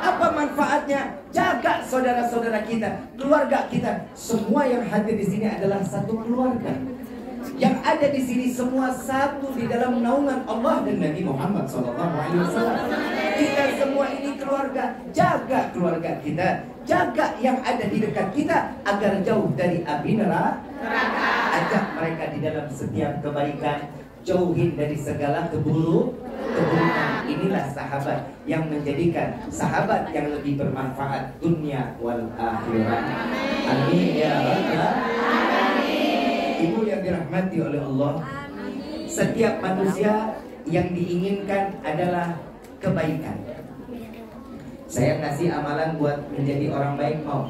Speaker 4: Apa manfaatnya? Jaga saudara-saudara kita, keluarga kita. Semua yang hadir di sini adalah satu keluarga. Yang ada di sini semua satu di dalam naungan Allah dan Nabi Muhammad SAW. Kita semua ini keluarga, jaga keluarga kita, jaga yang ada di dekat kita agar jauh dari api neraka. Ajak mereka di dalam setiap kebaikan, jauhin dari segala keburukan. Inilah sahabat yang menjadikan sahabat yang lebih bermanfaat dunia wal akhirat. Amin ya rabbal. Ibu yang dirahmati oleh Allah, setiap manusia yang diinginkan adalah kebaikan. Saya kasih amalan buat menjadi orang baik, mau?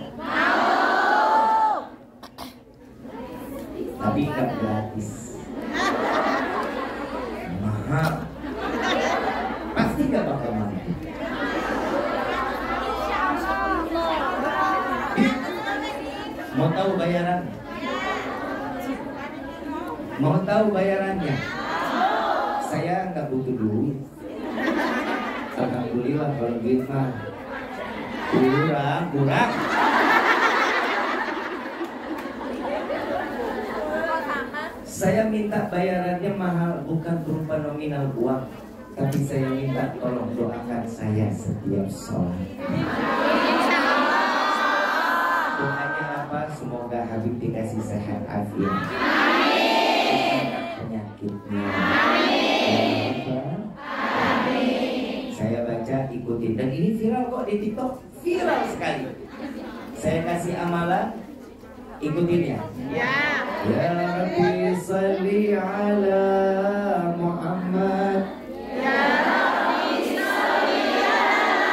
Speaker 4: Tapi nggak gratis, mahal. Pasti nggak bakal mampu. Mau tahu bayarannya? Mau tahu bayarannya? Saya nggak butuh duit. Alhamdulillah kalau duit mah kurang. Saya minta bayarannya mahal bukan berupa nominal uang, tapi saya minta tolong doakan saya setiap sholat. Doanya apa? Semoga Habib dikasih sehat afiat, penyakitnya. Saya baca, ikutin, dan ini viral kok di TikTok, viral sekali. Saya kasih amalan, ikutin ya. Ya Rabbi salli ala Muhammad. Ya Rabbi salli ala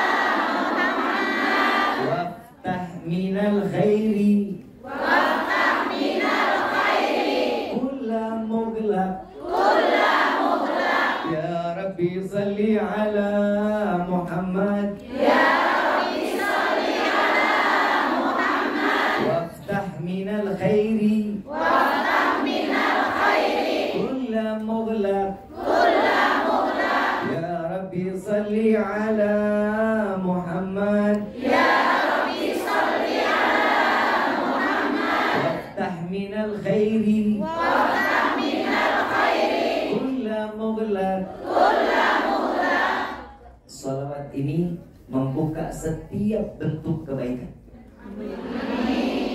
Speaker 4: Muhammad. Waftah minal khairi. Kulla mughlaq. Ya Rabbi salli ala Muhammad. Ya Rabbi salli ala Muhammad. Waftah minal khairi. Kulla mughlaq. Ya Rabbi salli ala Muhammad. Ya Rabbi salli ala Muhammad. Waftah minal khairi. Salawat ini membuka setiap bentuk kebaikan.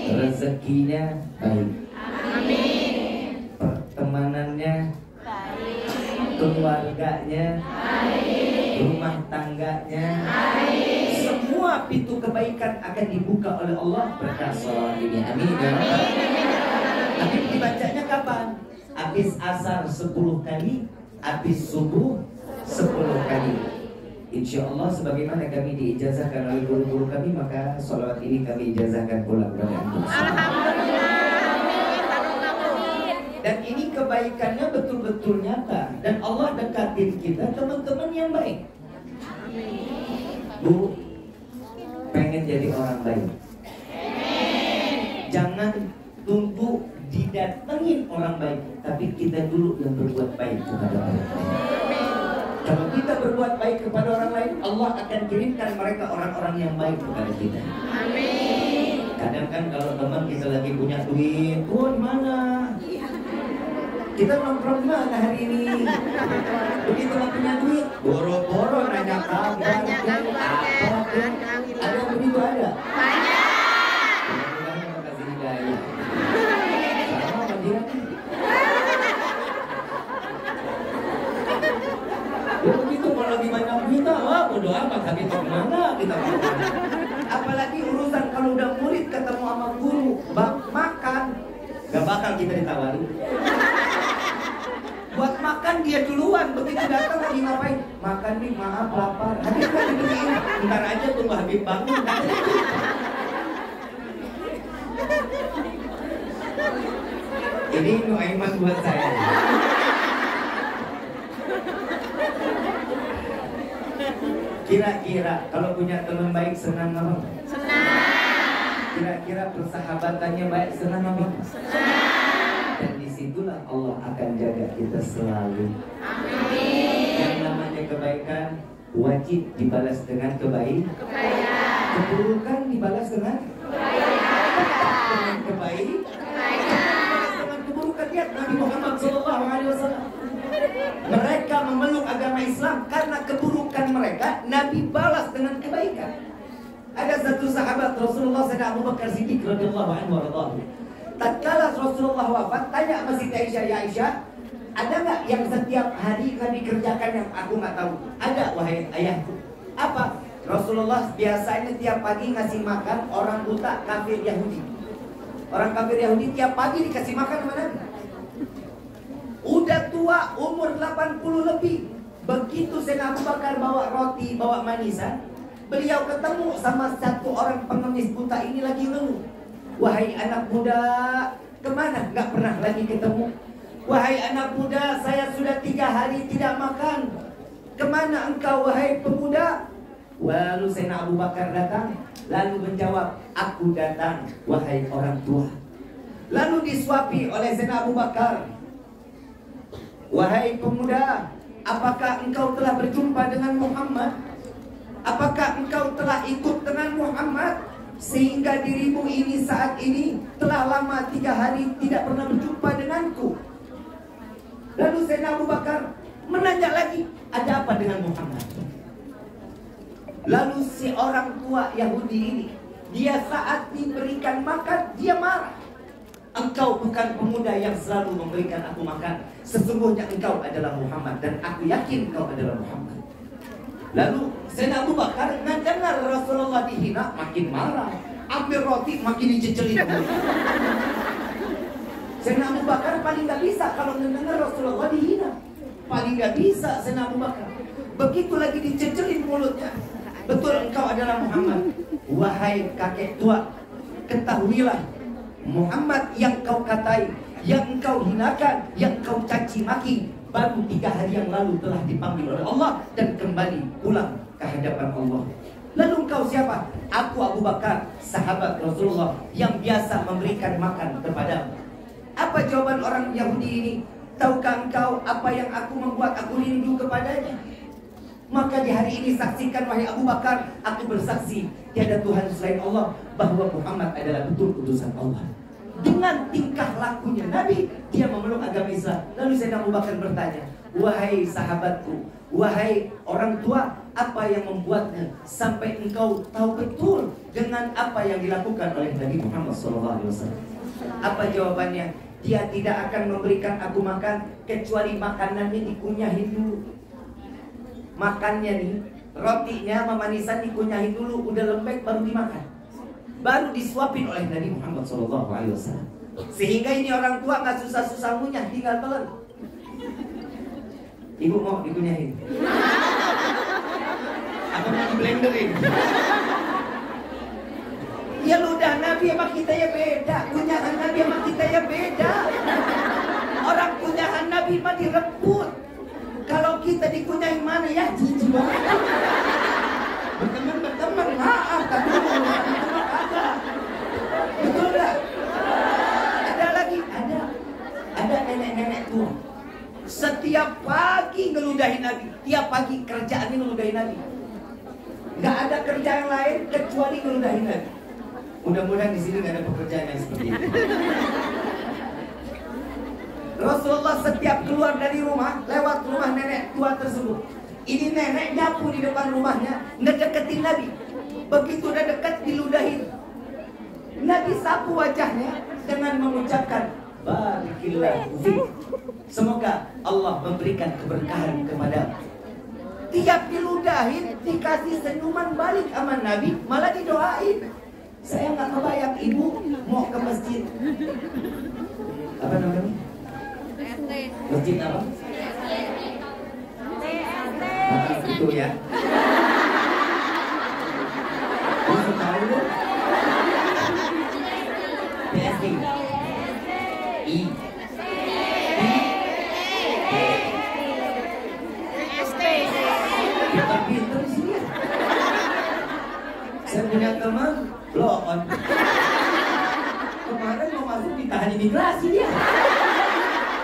Speaker 4: Rezekinya baik. Pertemanannya baik. Keluarganya baik. Rumah tangganya baik. Semua pintu kebaikan akan dibuka oleh Allah berkat salawat ini. Amin ya Rabbal. Tapi dibacanya kapan? Habis asar 10 kali, habis subuh 10 kali. Insya Allah sebagaimana kami diijazahkan oleh guru-guru kami, maka salawat ini kami ijazahkan pula kepada antum. Dan ini kebaikannya betul-betul nyata, dan Allah dekatin kita teman-teman yang baik. Bu, pengen jadi orang baik, jangan tunggu didatengin orang baik, tapi kita dulu yang berbuat baik kepada orang lain. Kalau kita berbuat baik kepada orang lain, Allah akan kirimkan mereka orang-orang yang baik kepada kita. Amin. Kadang kan kalau teman kita lagi punya duit, di mana? Kita nongkrong di mana hari ini? Begitu nggak punya duit, boro-boro nanya kabar. Ada yang begitu ada? Banyak. Terima kasih hidayah. Sama sama dia. Begitu kalau lagi banyak kita, bodo amat kita kemana, kita kemana. Apalagi urusan kalau udah murid ketemu sama guru, makan, gak bakal kita ditawari. Buat makan dia duluan, begitu datang lagi ngapain? Makan nih, maaf lapar. Habis kan dibeliin, ntar aja tunggu Habib bangun. Ini Nuaiman buat saya. Kira-kira kalau punya teman baik senang apa? Senang. Kira-kira persahabatannya baik senang apa? Senang. Dan disitulah Allah akan jaga kita selalu. Amin. Yang namanya kebaikan wajib dibalas dengan kebaikan. Keburukan dibalas dengan kebaikan. Dengan kebaikan. Dengan keburukan rakyat Nabi Muhammad SAW. Mereka memeluk agama Islam karena keburukan mereka, Nabi balas dengan kebaikan. Ada satu sahabat Rasulullah sedang Abu Bakar Siddiq radhiyallahu anhu warḍahu. Tatkala Rasulullah wafat, tanya sama Siti Aisyah, ya Aisyah, ada nggak yang setiap hari Nabi kerjakan yang aku nggak tahu? Ada, wahai ayahku. Apa? Rasulullah biasanya tiap pagi ngasih makan orang buta kafir Yahudi. Orang kafir Yahudi tiap pagi dikasih makan sama Nabi. Udah tua, umur 80 lebih. Begitu Sayyidina Abu Bakar bawa roti, bawa manisan, beliau ketemu sama satu orang pengemis buta ini lagi ngeluh. Wahai anak muda, kemana? Gak pernah lagi ketemu. Wahai anak muda, saya sudah 3 hari tidak makan. Kemana engkau wahai pemuda? Lalu Sayyidina Abu Bakar datang, lalu menjawab, aku datang wahai orang tua. Lalu disuapi oleh Sayyidina Abu Bakar, wahai pemuda, apakah engkau telah berjumpa dengan Muhammad? Apakah engkau telah ikut dengan Muhammad? Sehingga dirimu ini saat ini telah lama 3 hari tidak pernah berjumpa denganku. Lalu Sayyidina Abu Bakar menanya lagi, ada apa dengan Muhammad? Lalu si orang tua Yahudi ini, dia saat diberikan makan, dia marah. Engkau bukan pemuda yang selalu memberikan aku makan. Sesungguhnya engkau adalah Muhammad, dan aku yakin engkau adalah Muhammad. Lalu Sayyidina Abu Bakar mendengar Rasulullah dihina, makin marah. Ambil roti, makin dicecelin. Sayyidina Abu Bakar paling gak bisa kalau mendengar Rasulullah dihina. Paling gak bisa Sayyidina Abu Bakar. Begitu lagi dicecelin mulutnya. Betul engkau adalah Muhammad. Wahai kakek tua, ketahuilah, Muhammad yang kau katai, yang engkau hinakan, yang kau caci maki, baru 3 hari yang lalu telah dipanggil oleh Allah dan kembali pulang ke hadapan Allah. Lalu engkau siapa? Aku Abu Bakar, sahabat Rasulullah yang biasa memberikan makan kepadamu. Apa jawaban orang Yahudi ini? Tahukah engkau apa yang aku membuat aku rindu kepadanya? Maka di hari ini saksikan wahai Abu Bakar, aku bersaksi tiada Tuhan selain Allah, bahwa Muhammad adalah betul utusan Allah. Dengan tingkah lakunya Nabi, dia memeluk agama Islam. Lalu Sayyidina Abu Bakar bertanya, wahai sahabatku, wahai orang tua, apa yang membuatnya sampai engkau tahu betul dengan apa yang dilakukan oleh Nabi Muhammad SAW? Apa jawabannya? Dia tidak akan memberikan aku makan kecuali makanannya dikunyahin dulu. Makannya nih, rotinya sama manisan dikunyahin dulu, udah lembek baru dimakan, baru disuapin oleh Nabi Muhammad SAW. Sehingga ini orang tua nggak susah-susah ngunyah, tinggal telan. Ibu mau dikunyahin? Atau mau diblenderin? Ya ludah Nabi sama kita ya beda, kunyahan Nabi sama kita ya beda. Orang kunyahan Nabi mah direbut. Kalau kita dikunyahin mana ya jijik banget. Berteman maaf, tapi ada. Betul nggak? Ada lagi, ada nenek-nenek tua. Setiap pagi ngeludahin Nabi, tiap pagi kerjaannya ngeludahin Nabi. Nggak ada kerja yang lain kecuali ngeludahin Nabi. Mudah-mudahan di sini nggak ada pekerjaan yang seperti itu. Rasulullah setiap keluar dari rumah, lewat rumah nenek tua tersebut. Ini nenek nyapu di depan rumahnya, ngedeketin Nabi. Begitu udah dekat, diludahin. Nabi sapu wajahnya dengan mengucapkan, Barikillah fiik. Semoga Allah memberikan keberkahan kepada. Tiap diludahin, dikasih senyuman balik sama Nabi, malah didoain. Saya nggak kebayang ibu mau ke masjid. Apa namanya? Masjid apa? Itu ya. Bisa tahu lu? PSD. I. Pintar-pintar di sini. Saya punya teman blow on. Kemarin mau masuk ditahan imigrasi dia.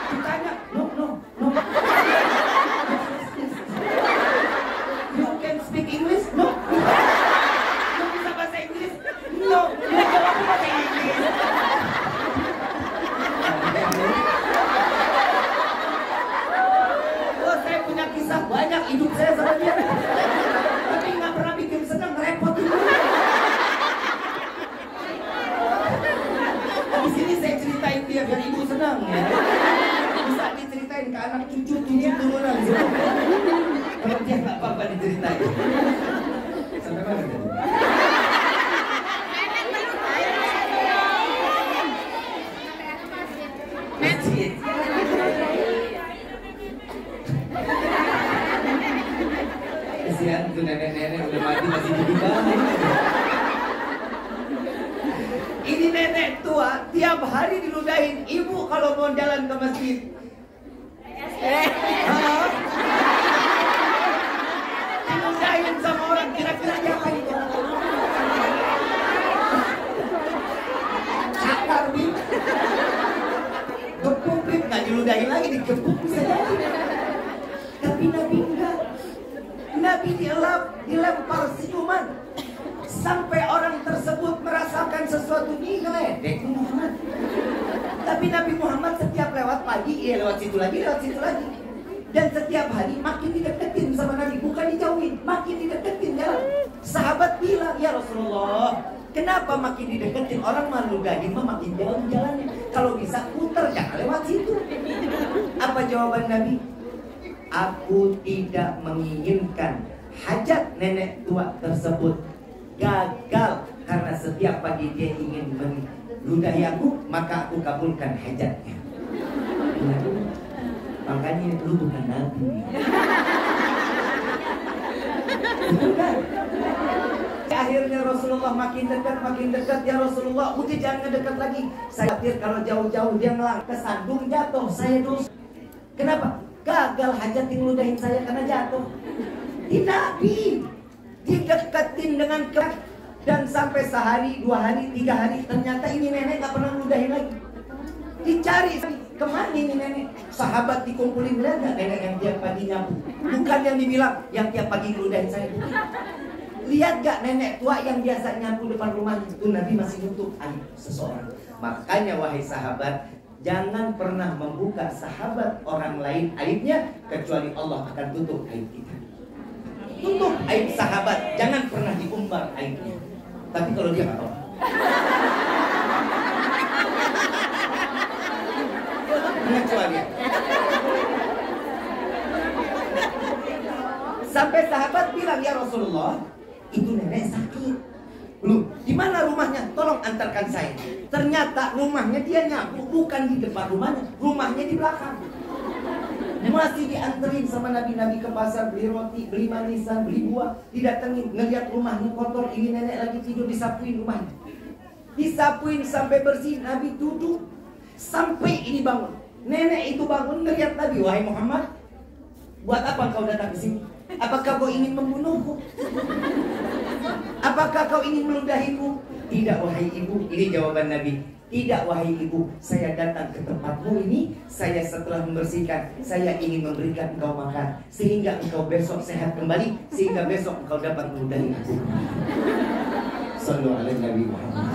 Speaker 4: Ditanya, no. You can speak English? No. You bisa bahasa Inggris? No. Dia jawab bahasa Inggris. bisa banyak hidup saya sama dia, tapi nggak pernah bikin senang, repot juga. Di sini saya ceritain dia biar ibu senang ya. Bisa diceritain ke anak cucu turunan gitu. Kalau dia nggak apa-apa diceritain. Sampai mana tadi? Masjid. Kesian tuh nenek-nenek udah mati masih hidup banget. Ini nenek tua tiap hari diludahin ibu kalau mau jalan ke masjid. Diludahin sama orang, kira-kira siapa itu? Cakar nih. Gepuk nggak diludahin lagi, digepuk bisa jadi. Tapi Nabi enggak. Nabi dilempar senyuman sampai orang tersebut merasakan sesuatu nih ngeledek Muhammad. Tapi Nabi Muhammad setiap lewat pagi, lewat situ lagi. Dan setiap hari makin dideketin sama Nabi, bukan dijauhin, makin dideketin jalan. Sahabat bilang, ya Rasulullah, kenapa makin dideketin? Orang maludahin mah makin jauh jalannya. Kalau bisa putar, jangan lewat situ. Apa jawaban Nabi? Aku tidak menginginkan hajat nenek tua tersebut gagal karena setiap pagi dia ingin meludahi aku, maka aku kabulkan hajatnya. Makanya lu bukan Nabi. Bukan. Akhirnya Rasulullah makin dekat, ya Rasulullah, udah jangan ngedekat lagi. Saya khawatir kalau jauh-jauh dia ngelang kesandung jatuh, saya dosa. Kenapa? Gagal hajat yang ludahin saya karena jatuh. Di Nabi dideketin dengan keras dan sampai sehari, 2 hari, 3 hari ternyata ini nenek gak pernah ludahin lagi. Dicari kemana ini nenek? Sahabat dikumpulin, lihat gak nenek yang tiap pagi nyapu? Bukan yang dibilang yang tiap pagi ludahin saya. Lihat gak nenek tua yang biasa nyapu depan rumah itu Nabi masih nutup aib seseorang. Makanya wahai sahabat, jangan pernah membuka sahabat orang lain aibnya kecuali Allah akan tutup aib kita. Tutup aib sahabat, jangan pernah diumbar aibnya. Tapi kalau dia nggak tahu, pengecualian. Sampai sahabat bilang, ya Rasulullah, itu nenek sakit. Lu, di mana rumahnya? Tolong antarkan saya. Ternyata rumahnya dia nyapu bukan di depan rumahnya di belakang. Masih dianterin sama Nabi ke pasar, beli roti, beli manisan, beli buah. Didatengin, ngeliat rumahnya kotor, ini nenek lagi tidur, disapuin rumahnya. Disapuin sampai bersih, Nabi duduk sampai ini bangun. Nenek itu bangun ngeliat Nabi, wahai Muhammad, buat apa kau datang ke sini? Apakah kau ingin membunuhku? Apakah kau ingin meludahiku? Tidak wahai ibu, ini jawaban Nabi. Tidak wahai ibu, saya datang ke tempatmu ini, saya setelah membersihkan, saya ingin memberikan engkau makan, sehingga engkau besok sehat kembali, sehingga besok engkau dapat meludahi aku. Sallu alaihi Nabi Muhammad.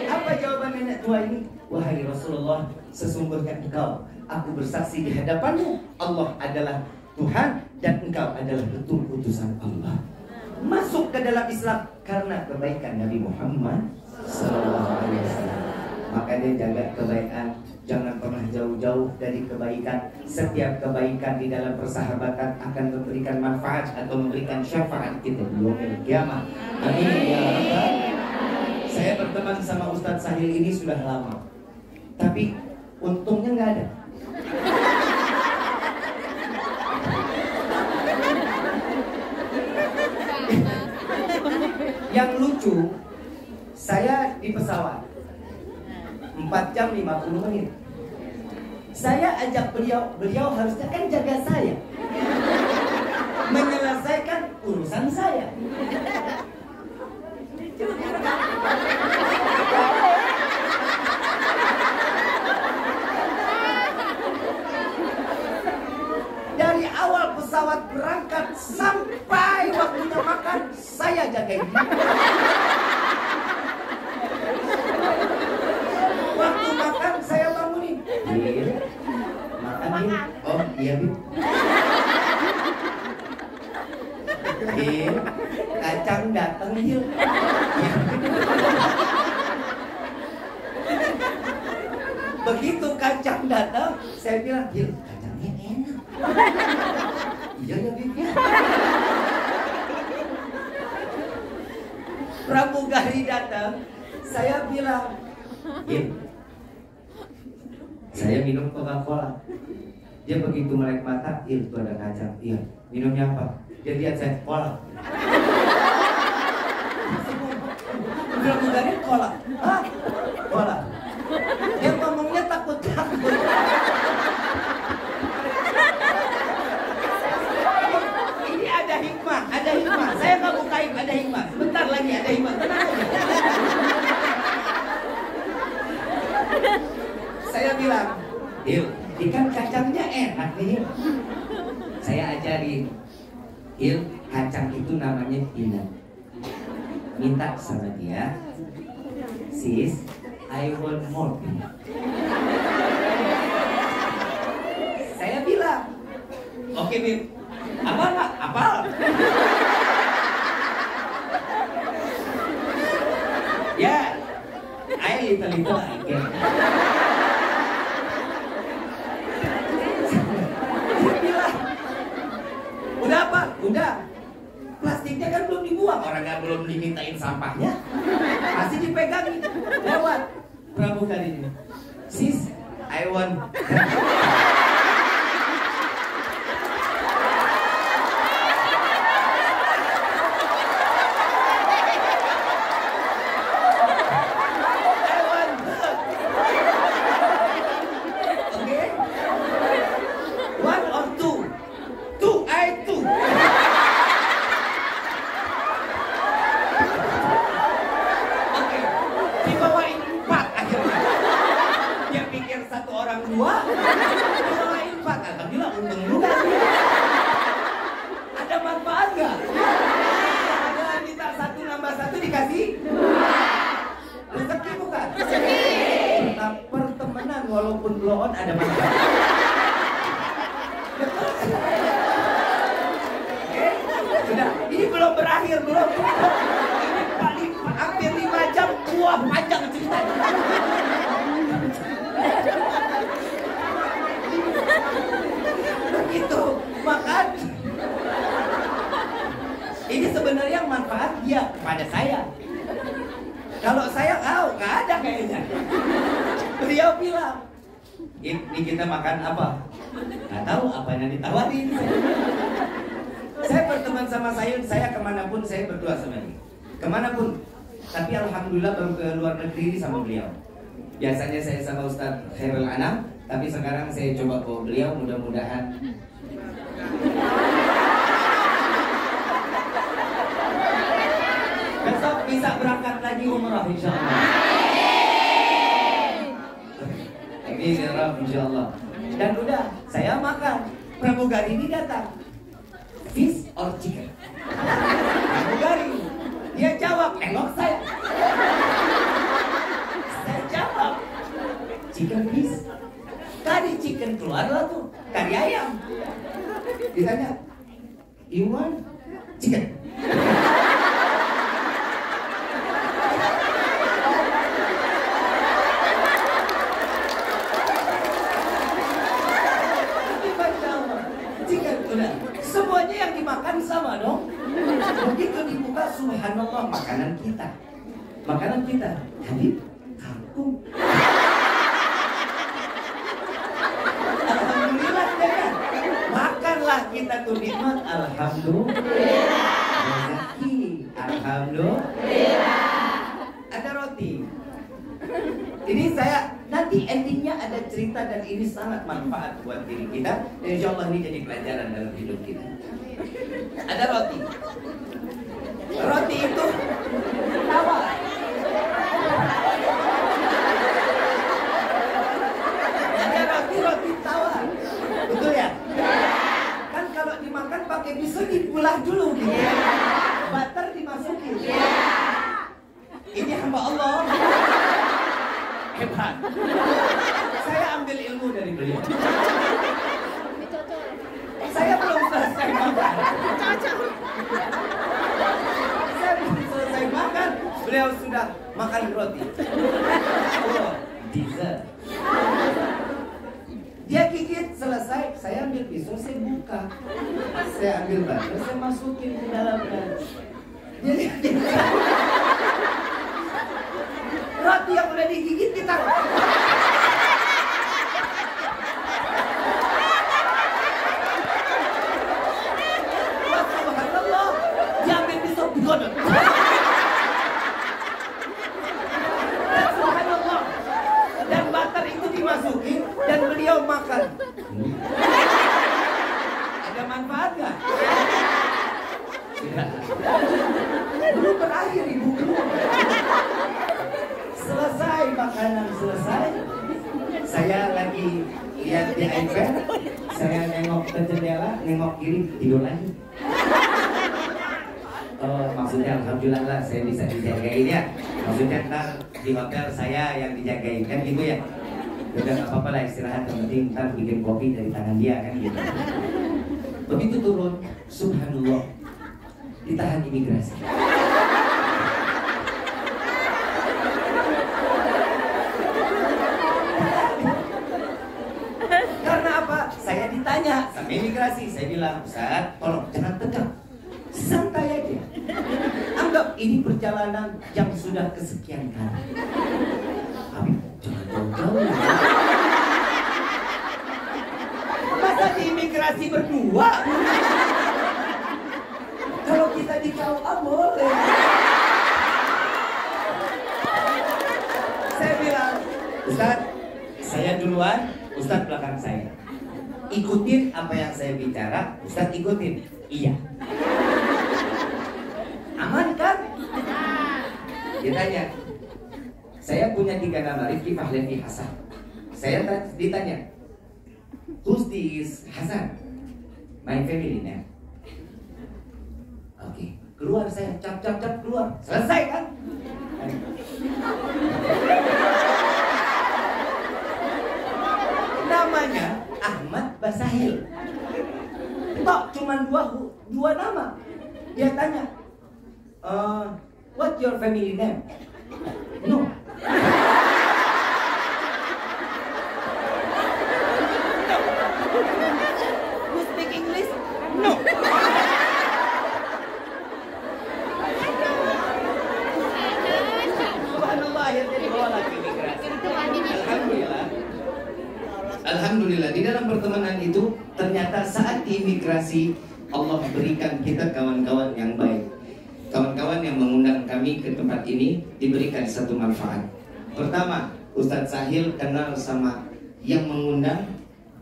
Speaker 4: Apa jawaban nenek tua ini? Wahai Rasulullah, sesungguhnya engkau, aku bersaksi di hadapanmu, Allah adalah Tuhan dan engkau adalah betul utusan Allah. Masuk ke dalam Islam karena kebaikan Nabi Muhammad Sallallahu Alaihi Wasallam. Makanya jaga kebaikan, jangan pernah jauh-jauh dari kebaikan. Setiap kebaikan di dalam persahabatan akan memberikan manfaat atau memberikan syafaat kita di yaumil kiamah. Amin ya rabbal. Saya berteman sama Ustadz Sahil ini sudah lama, tapi untungnya nggak ada. Yang lucu, saya di pesawat 4 jam 50 menit. Saya ajak beliau harusnya kan jaga saya, menyelesaikan urusan saya. Dari awal pesawat berangkat sampai waktunya makan, saya jagain. Waktu makan saya bangunin. Makan. Oh iya, Bu. Hil, kacang datang Hil. Begitu kacang datang, saya bilang, Hil, kacangnya enak. Iya ya Bib ya. Pramugari datang, saya bilang, Hil, saya minum Coca-Cola. Dia begitu melek mata, itu ada kacang. Iya, minumnya apa? Dia lihat saya, cola. Pramugari cola. Hah? Cola. Dia ngomongnya takut-takut. Ini ada hikmah, ada hikmah. Saya nggak bukain, ada hikmah. Sebentar lagi ada hikmah. Tenang aja. Saya bilang, Hil, ikan kacangnya enak nih. Saya ajarin, Hil, kacang itu namanya Dina. Minta sama dia, sis, I want more. Saya bilang, oke Bib, apa nggak? Apa? Ya, I little I can. Udah apa? Udah. Plastiknya kan belum dibuang, orang nggak belum dimintain sampahnya, masih dipegangin. Lewat pramugari ini, sis, I want. Walaupun blow on ada manfaat. Sudah, ini belum berakhir, belum. Ini paling hampir 5 jam, wah panjang ceritanya. Begitu, makan. Ini sebenarnya manfaat dia kepada saya. Kalau saya, nggak ada kayaknya. Beliau bilang, ini kita makan apa? Nggak tahu apa yang ditawarin. Saya berteman sama saya kemanapun saya berdua sama dia. Kemanapun. Tapi alhamdulillah baru ke luar negeri ini sama beliau. Biasanya saya sama Ustadz Khairul Anam, tapi sekarang saya coba bawa beliau, mudah-mudahan. Besok bisa berangkat lagi umrah insyaallah. Insyaallah. Dan udah, saya makan. Pramugari ini datang, fish or chicken? Pramugari, dia jawab, nengok saya. Saya jawab, chicken fish. Tadi chicken keluarlah tuh, kari ayam. Ditanya, you want chicken? Semuanya yang dimakan sama dong. Begitu dibuka, subhanallah, makanan kita. Makanan kita, Habib, kangkung. Alhamdulillah kan. Makanlah kita tuh nikmat, alhamdulillah. Rezeki, alhamdulillah. Ada roti. Ini saya nanti endingnya ada cerita dan ini sangat manfaat buat diri kita. Dan insya Allah ini jadi pelajaran dalam hidup kita. Ada roti. Roti itu tawar. Ada roti tawar. Betul ya? Kan kalau dimakan pakai pisau dibelah dulu gitu. Butter dimasukin. Ini hamba Allah. Hebat. Saya ambil ilmu dari beliau. Saya belum selesai makan. udah makan roti. Oh, dessert. Dia gigit selesai, saya ambil pisau, saya buka, saya ambil batu, saya masukin ke dalamnya. Jadi roti yang udah digigit kita. Subhanallah, dia ambil pisau digodok. Subhanallah, dan butter itu dimasukin dan beliau makan. Ada manfaat gak? Belum berakhir ibu. Selesai makanan selesai, saya lagi lihat di iPad, saya nengok ke jendela, nengok kiri, tidur lagi. Oh, maksudnya alhamdulillah lah saya bisa dijagain ya. Maksudnya ntar di hotel saya yang dijagain kan gitu ya. Udah gak apa-apa lah istirahat, yang penting ntar bikin kopi dari tangan dia kan gitu. Begitu turun, subhanallah, ditahan imigrasi. Karena apa? Saya ditanya sama imigrasi, saya bilang, Ustaz, tolong jangan tegang, santai aja. Anggap ini perjalanan yang sudah kesekian kali. Habib, jangan jauh-jauh. Masa di imigrasi berdua? Kalau kita di KUA boleh. Saya bilang, Ustaz, saya duluan, Ustaz belakang saya. Ikutin apa yang saya bicara, Ustaz ikutin. Iya. Aman kan? Dia tanya, saya punya 3 nama, Rifki, Fahlevi, Hasan. Saya ditanya, who's this Hasan? My family name. Oke, keluar saya, cap keluar. Selesai kan? Namanya Ahmad Basahil. Tok cuman dua nama. Dia tanya, what your family name? No. You speak English? No. Subhanallah, yang jadi bawa lagi imigrasi. Alhamdulillah. Alhamdulillah, di dalam pertemanan itu ternyata saat di imigrasi Allah berikan kita kawan-kawan yang baik. Kawan-kawan yang mengundang kami ke tempat ini diberikan satu manfaat. Pertama, Ustadz Sahil kenal sama yang mengundang,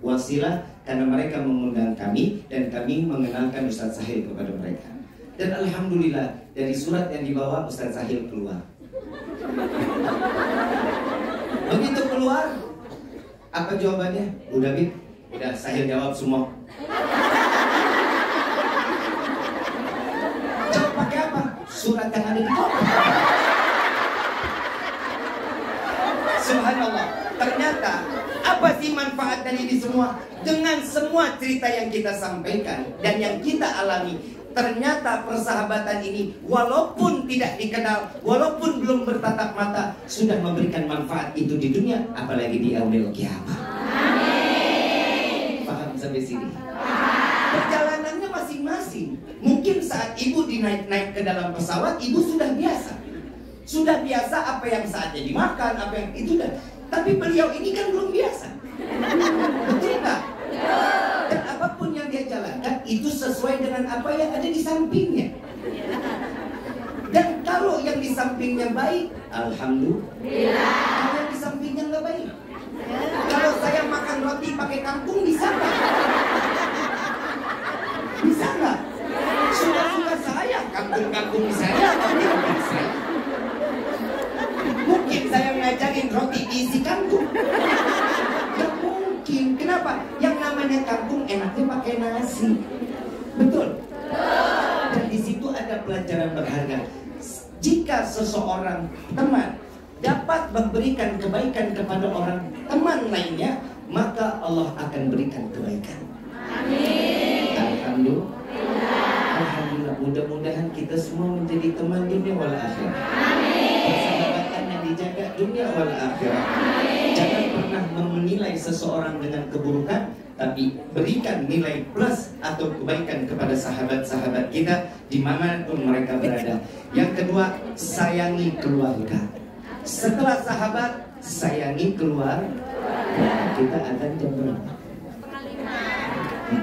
Speaker 4: wasilah karena mereka mengundang kami dan kami mengenalkan Ustadz Sahil kepada mereka. Dan alhamdulillah dari surat yang dibawa Ustadz Sahil keluar. Begitu keluar, apa jawabannya? Udah Bib, udah Sahil jawab semua. Jawab pakai apa? Surat yang ada di kopi. Subhanallah, ternyata apa sih manfaat dari ini semua? Dengan semua cerita yang kita sampaikan dan yang kita alami, ternyata persahabatan ini walaupun tidak dikenal, walaupun belum bertatap mata, sudah memberikan manfaat itu di dunia, apalagi di yaumil kiamat. Paham sampai sini? Perjalanannya masing-masing. Mungkin saat ibu naik ke dalam pesawat, ibu sudah biasa. Sudah biasa apa yang saatnya dimakan, apa yang itu dan. Tapi beliau ini kan belum biasa. Betul tak? Dan apapun yang dia jalankan itu sesuai dengan apa yang ada di sampingnya. Dan kalau yang di sampingnya baik, alhamdulillah. Kalau yang di sampingnya nggak baik, kalau saya makan roti pakai kangkung bisa nggak? Bisa nggak? Suka-suka saya, kangkung saya, kangkung saya. Mungkin saya ngajarin roti diisi kangkung. Gak mungkin. Kenapa? Yang namanya kangkung enaknya pakai nasi. Betul? Dan di situ ada pelajaran berharga. Jika seseorang teman dapat memberikan kebaikan kepada orang teman lainnya, maka Allah akan berikan kebaikan. Amin. Alhamdulillah. Alhamdulillah. Mudah-mudahan kita semua menjadi teman dunia wal akhirat. Amin. akhirat. Jangan pernah menilai seseorang dengan keburukan, tapi berikan nilai plus atau kebaikan kepada sahabat-sahabat kita dimanapun mereka berada. Yang kedua, sayangi keluarga. Setelah sahabat, sayangi keluarga. Kita akan jam berapa? 4.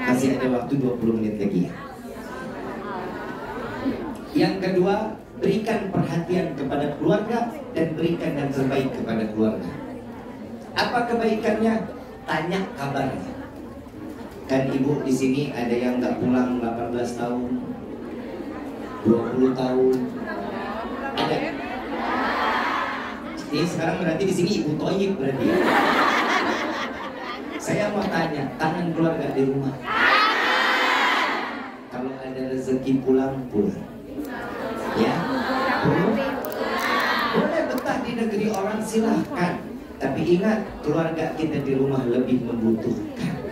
Speaker 4: Masih ada waktu 20 menit lagi. Yang kedua, berikan perhatian kepada keluarga dan berikan yang terbaik kepada keluarga. Apa kebaikannya? Tanya kabarnya. Kan ibu di sini ada yang nggak pulang 18 tahun, 20 tahun. Ada. Ini sekarang berarti di sini ibu toyib berarti. Saya mau tanya, kangen keluarga di rumah? Kalau ada rezeki pulang. Ya, boleh betah di negeri orang silahkan. Tapi ingat, keluarga kita di rumah lebih membutuhkan.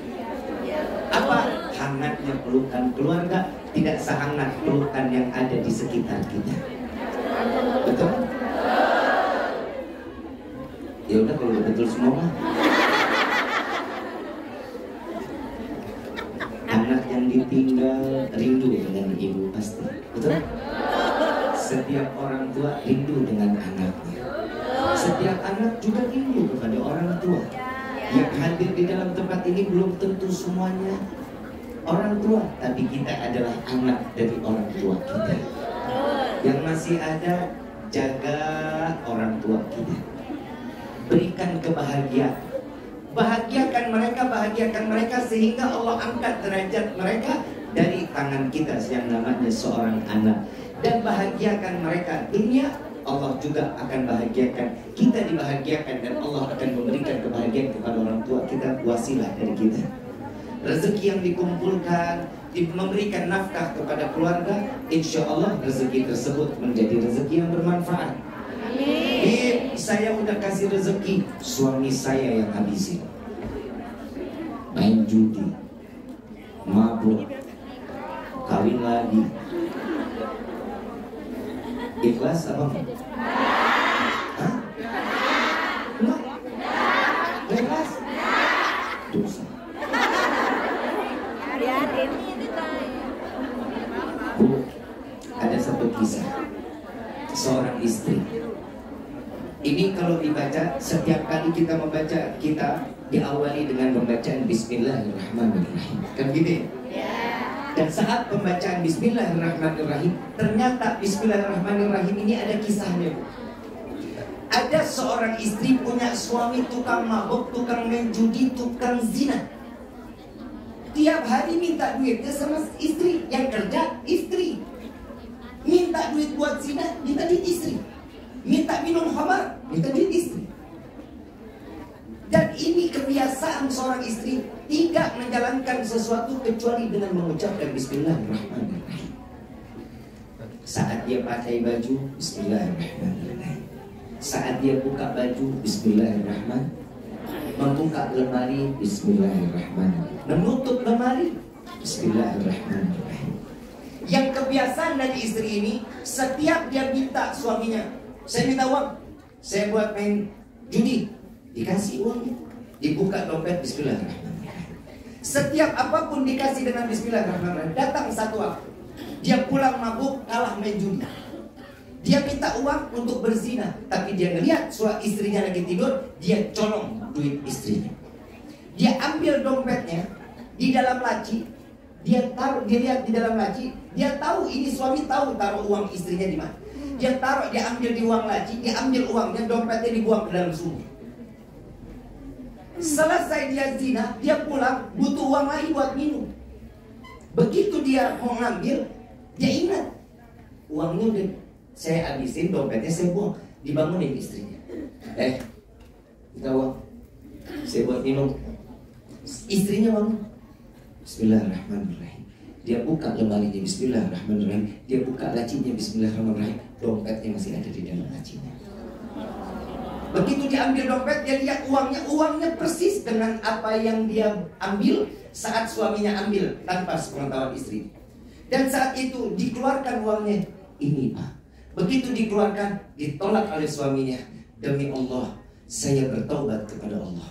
Speaker 4: Apa? Hangatnya pelukan keluarga tidak sehangat pelukan yang ada di sekitar kita. Betul? Ya udah, kalau betul semua mah. Anak yang ditinggal rindu dengan ibu pasti. Betul? Setiap orang tua rindu dengan anaknya. Setiap anak juga rindu kepada orang tua. Yang hadir di dalam tempat ini belum tentu semuanya orang tua, tapi kita adalah anak dari orang tua kita. Yang masih ada, jaga orang tua kita. Berikan kebahagiaan. Bahagiakan mereka sehingga Allah angkat derajat mereka dari tangan kita yang namanya seorang anak. Dan bahagiakan mereka dunia, Allah juga akan bahagiakan kita, dibahagiakan, dan Allah akan memberikan kebahagiaan kepada orang tua kita, wasilah dari kita. Rezeki yang dikumpulkan, memberikan nafkah kepada keluarga, insya Allah rezeki tersebut menjadi rezeki yang bermanfaat. Saya udah kasih rezeki, suami saya yang habisin. Main judi, mabuk, kawin lagi. Ikhlas apa enggak? Hah? Enggak? Ikhlas? Dosa. Bu, ada satu kisah seorang istri. Ini kalau dibaca, setiap kali kita membaca, kita diawali dengan pembacaan Bismillahirrahmanirrahim. Kan gitu ya? Dan saat pembacaan Bismillahirrahmanirrahim, ternyata Bismillahirrahmanirrahim ini ada kisahnya. Ada seorang istri punya suami tukang mabuk, tukang main judi, tukang zina. Tiap hari minta duitnya sama istri. Yang kerja istri. Minta duit buat zina, minta duit istri. Minta minum khamar, minta duit istri. Dan ini kebiasaan seorang istri, tidak menjalankan sesuatu kecuali dengan mengucapkan Bismillahirrahmanirrahim. Saat dia pakai baju, Bismillahirrahmanirrahim. Saat dia buka baju, Bismillahirrahmanirrahim. Membuka lemari, Bismillahirrahmanirrahim. Menutup lemari, Bismillahirrahmanirrahim. Yang kebiasaan dari istri ini, setiap dia minta suaminya, saya minta uang, saya buat main judi, dikasih uangnya, dibuka dompet, Bismillahirrahmanirrahim. Setiap apapun dikasih dengan Bismillahirrahmanirrahim. Datang satu waktu, dia pulang mabuk, kalah main judi. Dia minta uang untuk berzina, tapi dia ngelihat istrinya lagi tidur, dia colong duit istrinya. Dia ambil dompetnya di dalam laci, dia lihat di dalam laci, dia tahu ini suami tahu taruh uang istrinya di mana. Dia taruh, dia ambil di uang laci, dia ambil uangnya, dompetnya dibuang ke dalam sumur. Selesai dia zina, dia pulang, butuh uang lagi buat minum. Begitu dia mau ngambil, dia ingat uangnya udah saya habisin, dompetnya saya buang. Dibangunin istrinya, kita uang, saya buat minum. Istrinya bangun, Bismillahirrahmanirrahim. Dia buka lemarinya, Bismillahirrahmanirrahim. Dia buka lacinya, Bismillahirrahmanirrahim. Dompetnya masih ada di dalam lacinya. Begitu diambil dompet, dia lihat uangnya persis dengan apa yang dia ambil saat suaminya ambil tanpa sepengetahuan istri. Dan saat itu dikeluarkan uangnya. Ini Pak, Begitu dikeluarkan, ditolak oleh suaminya. Demi Allah, saya bertaubat kepada Allah.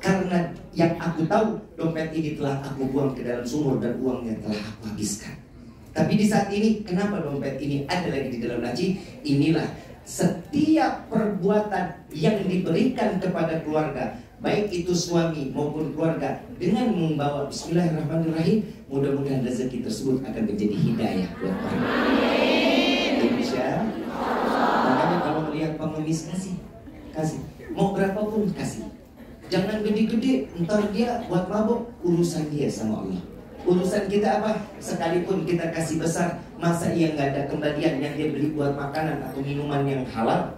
Speaker 4: Karena yang aku tahu, dompet ini telah aku buang ke dalam sumur dan uangnya telah aku habiskan. Tapi di saat ini, kenapa dompet ini ada lagi di dalam laci? Inilah setiap perbuatan yang diberikan kepada keluarga, baik itu suami maupun keluarga, dengan membawa Bismillahirrahmanirrahim, mudah-mudahan rezeki tersebut akan menjadi hidayah buat orang. Insya Allah. Makanya kalau melihat pengemis, kasih. Mau berapapun kasih. Jangan gede-gede, ntar dia buat mabuk, urusan dia sama Allah. Urusan kita apa? Sekalipun kita kasih besar, masa ia nggak ada kembalian yang dia beli buat makanan atau minuman yang halal?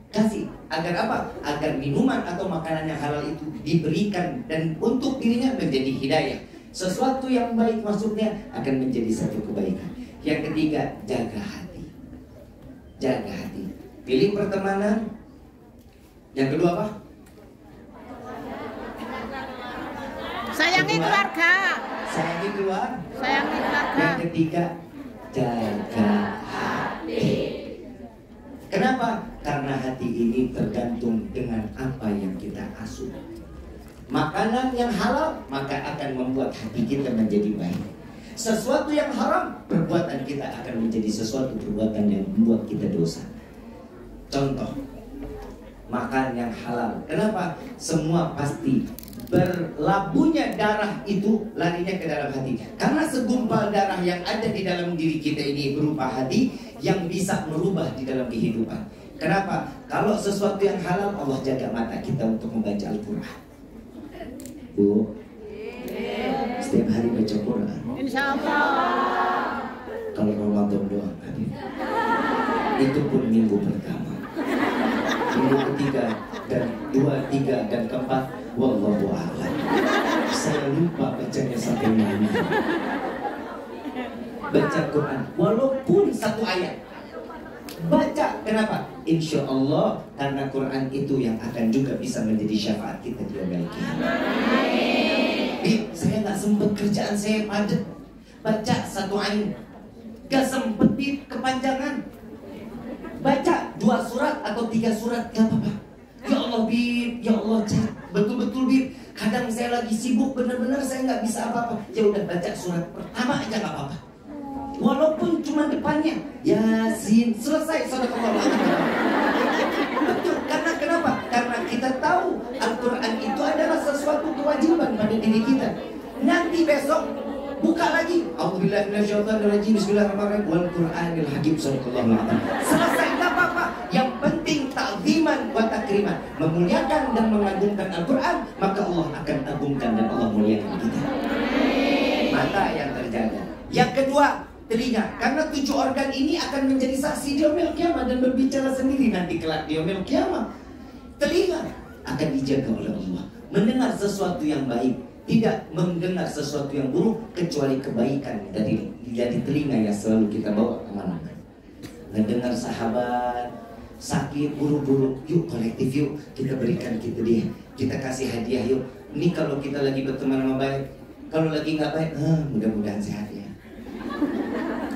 Speaker 4: Kasih. Agar apa? Agar minuman atau makanan yang halal itu diberikan dan untuk dirinya menjadi hidayah. Sesuatu yang baik maksudnya akan menjadi satu kebaikan. Yang ketiga, jaga hati. Jaga hati. Pilih pertemanan. Yang kedua apa?
Speaker 3: Sayangi keluarga.
Speaker 4: Sayangi keluarga.
Speaker 3: Sayangi keluarga.
Speaker 4: Yang ketiga, jaga hati. Kenapa? Karena hati ini tergantung dengan apa yang kita asuh. Makanan yang halal maka akan membuat hati kita menjadi baik. Sesuatu yang haram, perbuatan kita akan menjadi sesuatu perbuatan yang membuat kita dosa. Contoh, makan yang halal. Kenapa? Semua pasti berlabuhnya darah itu larinya ke dalam hati. Karena segumpal darah yang ada di dalam diri kita ini berupa hati yang bisa merubah di dalam kehidupan. Kenapa? Kalau sesuatu yang halal, Allah jaga mata kita untuk membaca Al-Quran. Bu, setiap hari baca Quran.
Speaker 3: Insya Allah.
Speaker 4: Kalau Ramadan doang, itu pun minggu pertama, minggu ketiga dan 2, 3 dan keempat, wallahu a'lam. Saya lupa bacanya sampai mana. Baca Quran, walaupun satu ayat. Baca, kenapa? Insya Allah, karena Quran itu yang akan juga bisa menjadi syafaat kita di yaumil qiyamah. Saya nggak sempet, kerjaan saya padat. Baca satu ayat, gak sempet kepanjangan. Baca 2 surat atau 3 surat, gak apa-apa. Ya Allah Bib, ya Allah Cak, betul-betul Bib. Kadang saya lagi sibuk, benar-benar saya nggak bisa apa-apa. Ya udah baca surat pertama aja gak apa-apa. Walaupun cuma depannya Yasin, selesai sadaqallah. Betul, karena kenapa? Karena kita tahu Al-Quran itu adalah sesuatu kewajiban pada diri kita. Nanti besok buka lagi, A'udzubillahi minasyaitonirrajim, Bismillahirrahmanirrahim, wal Qur'anil hakim, sadaqallahu alazim. Selesai, enggak apa-apa. Yang penting ta'ziman wa takriman, memuliakan dan mengagungkan Al-Quran, maka Allah akan agungkan dan Allah muliakan kita. Mata yang terjaga. Yang kedua, telinga. Karena 7 organ ini akan menjadi saksi di yaumil qiyamah dan berbicara sendiri nanti kelak di yaumil qiyamah. Telinga akan dijaga oleh Allah, mendengar sesuatu yang baik, tidak mendengar sesuatu yang buruk kecuali kebaikan dari telinga yang selalu kita bawa kemana-mana. Mendengar sahabat sakit, buru-buru, yuk kolektif yuk, kita berikan dia, kita kasih hadiah yuk. Ini kalau kita lagi berteman sama baik, kalau lagi nggak baik, mudah-mudahan sehat ya.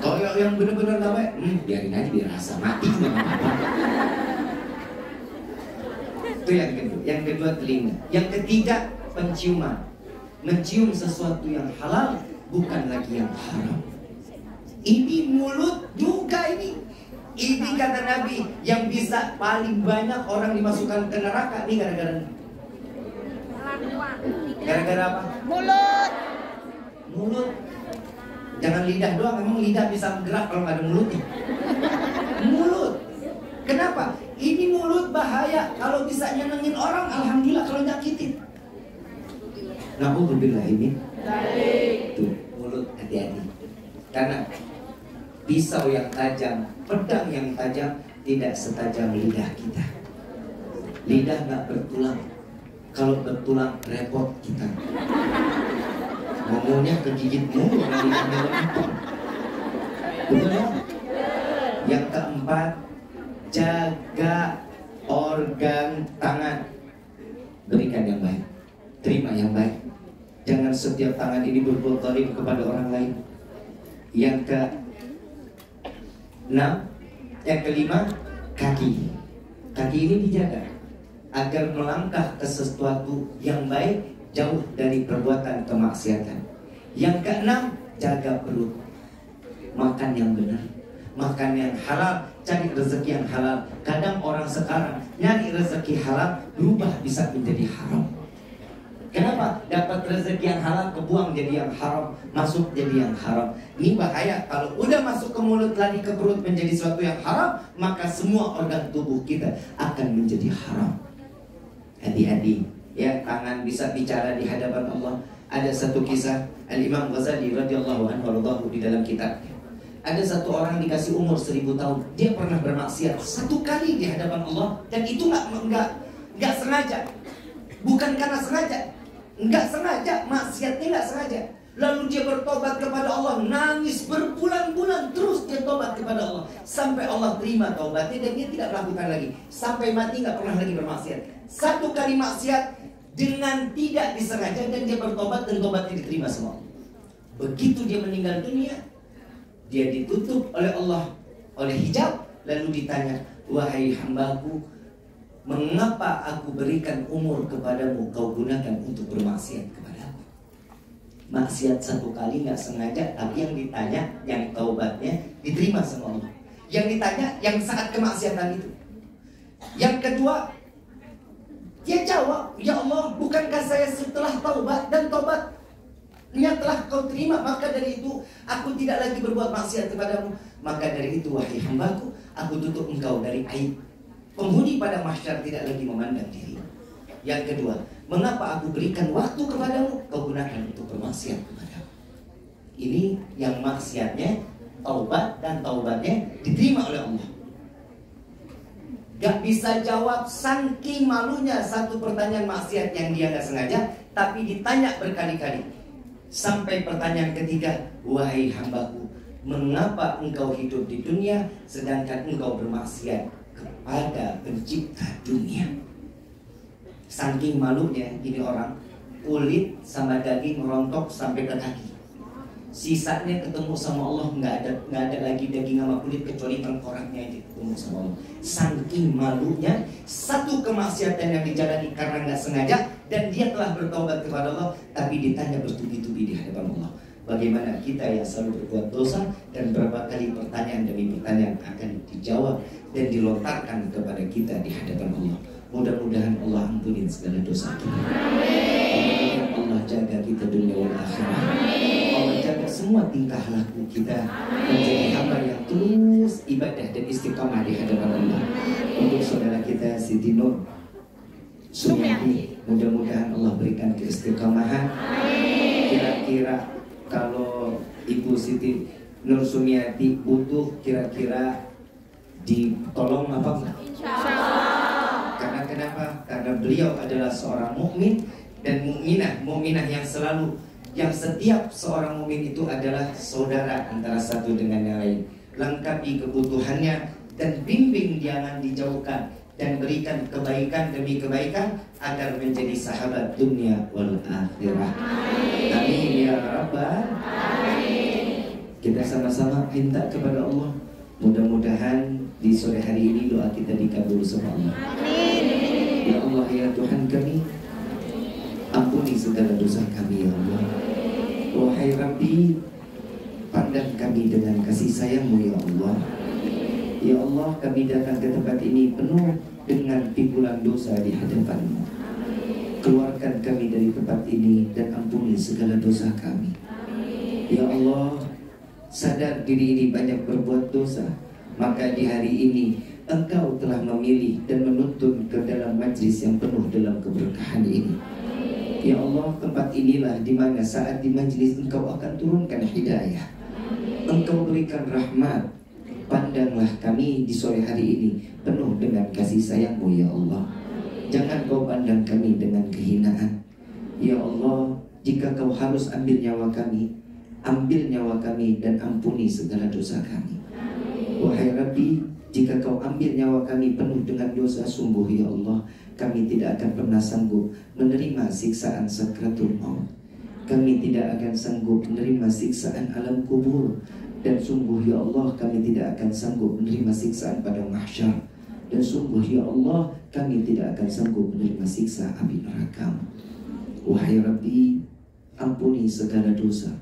Speaker 4: Kalau yang benar-benar nggak baik, biarin aja, biar rasa mati juga nggak apa-apa. Itu yang kedua. Yang kedua telinga. Yang ketiga penciuman. Mencium sesuatu yang halal, bukan lagi yang haram. Ini mulut juga ini. Ini kata Nabi yang bisa paling banyak orang dimasukkan ke neraka. Ini gara-gara apa?
Speaker 3: Mulut.
Speaker 4: Mulut. Jangan lidah doang, memang lidah bisa bergerak kalau nggak ada mulutnya. Mulut. Kenapa? Ini mulut bahaya. Kalau bisa nyenengin orang, alhamdulillah. Kalau nyakitin, na'udzubillah ini. Tuh, mulut hati-hati. Karena pisau yang tajam, pedang yang tajam tidak setajam lidah kita. Lidah nggak bertulang. Kalau bertulang repot kita. Ngomongnya kegigit mulu, lidahnya lempeng. Betul ya? Yang keempat, jaga organ tangan. Berikan yang baik, terima yang baik. Jangan setiap tangan ini berbuat zalim kepada orang lain. Yang ke-6, Yang kelima, kaki. Kaki ini dijaga agar melangkah ke sesuatu yang baik, jauh dari perbuatan kemaksiatan. Yang keenam, jaga perut. Makan yang benar, makan yang halal, cari rezeki yang halal. Kadang orang sekarang nyari rezeki halal berubah bisa menjadi haram. Kenapa? Dapat rezeki yang halal kebuang jadi yang haram, masuk jadi yang haram. Ini bahaya. Kalau udah masuk ke mulut lari ke perut menjadi sesuatu yang haram, maka semua organ tubuh kita akan menjadi haram. Hati-hati ya, tangan bisa bicara di hadapan Allah. Ada satu kisah Al-Imam Ghazali radhiyallahu anhu di dalam kitabnya. Ada satu orang dikasih umur 1000 tahun, dia pernah bermaksiat 1 kali di hadapan Allah, dan itu nggak sengaja, bukan karena sengaja. Nggak sengaja, maksiatnya nggak sengaja. Lalu dia bertobat kepada Allah, nangis berbulan-bulan terus dia tobat kepada Allah, sampai Allah terima taubatnya dan dia tidak melakukan lagi. Sampai mati nggak pernah lagi bermaksiat. 1 kali maksiat dengan tidak disengaja dan dia bertobat dan tobatnya diterima semua. Begitu dia meninggal dunia, dia ditutup oleh Allah oleh hijab, lalu ditanya, wahai hambaku, mengapa aku berikan umur kepadamu kau gunakan untuk bermaksiat kepadaku? Maksiat 1 kali nggak sengaja, tapi yang ditanya, yang taubatnya diterima sama Allah. Yang ditanya, yang saat kemaksiatan itu. Yang kedua, dia jawab, ya Allah, bukankah saya setelah taubat dan taubatnya telah kau terima, maka dari itu aku tidak lagi berbuat maksiat kepadamu. Maka dari itu, wahai hambaku, aku tutup engkau dari aib. Penghuni pada mahsyar tidak lagi memandang diri. Yang kedua, mengapa aku berikan waktu kepadamu, kau gunakan untuk bermaksiat kepadamu. Ini yang maksiatnya taubat dan taubatnya diterima oleh Allah. Gak bisa jawab, saking malunya satu pertanyaan maksiat yang dia gak sengaja, tapi ditanya berkali-kali. Sampai pertanyaan ketiga, wahai hambaku, mengapa engkau hidup di dunia sedangkan engkau bermaksiat kepada pencipta dunia? Saking malunya ini orang, kulit sama daging rontok sampai ke kaki. Sisanya ketemu sama Allah, nggak ada lagi daging sama kulit kecuali tengkoraknya aja ketemu sama Allah. Saking malunya satu kemaksiatan yang dijalani karena nggak sengaja dan dia telah bertobat kepada Allah, tapi ditanya bertubi-tubi di hadapan Allah. Bagaimana kita yang selalu berbuat dosa dan berapa kali pertanyaan demi pertanyaan akan dijawab dan dilontarkan kepada kita di hadapan Allah. Mudah-mudahan Allah ampunin segala dosa kita. Mudah-mudahan Allah jaga kita dunia dan akhirat. Allah jaga semua tingkah laku kita menjadi hamba yang terus ibadah dan istiqamah di hadapan Allah. Untuk saudara kita Siti Nur Sumiati, mudah-mudahan Allah berikan keistiqamahan. Kira-kira kalau Ibu Siti Nur Sumiati butuh kira-kira ditolong apa enggak? Karena kenapa? Karena beliau adalah seorang mukmin dan mukminah yang selalu, yang setiap seorang mukmin itu adalah saudara antara satu dengan yang lain. Lengkapi kebutuhannya dan bimbing jangan dijauhkan dan berikan kebaikan demi kebaikan agar menjadi sahabat dunia wal akhirah. Amin ya rabbal alamin. Kita sama-sama minta kepada Allah, mudah-mudahan di sore hari ini doa kita dikabul sama Allah. Ya Allah, ya Tuhan kami, ampuni segala dosa kami ya Allah. Wahai Rabbi, pandang kami dengan kasih sayang-Mu ya Allah. Ya Allah, kami datang ke tempat ini penuh dengan pikulan dosa di hadapan-Mu. Keluarkan kami dari tempat ini dan ampuni segala dosa kami. Ya Allah, sadar diri ini banyak berbuat dosa, maka di hari ini Engkau telah memilih dan menuntun ke dalam majlis yang penuh dalam keberkahan ini. Ya Allah, tempat inilah di mana saat di majlis Engkau akan turunkan hidayah. Engkau berikan rahmat. Pandanglah kami di sore hari ini penuh dengan kasih sayang-Mu ya Allah. Jangan Kau pandang kami dengan kehinaan. Ya Allah, jika Kau harus ambil nyawa kami dan ampuni segala dosa kami. Wahai Rabbi, jika Kau ambil nyawa kami penuh dengan dosa, sungguh ya Allah, kami tidak akan pernah sanggup menerima siksaan sakratul maut. Kami tidak akan sanggup menerima siksaan alam kubur.
Speaker 1: Dan sungguh ya Allah kami tidak akan sanggup menerima siksaan pada mahsyar. Dan sungguh ya Allah kami tidak akan sanggup menerima siksa api neraka. Wahai Rabbi, ampuni segala dosa,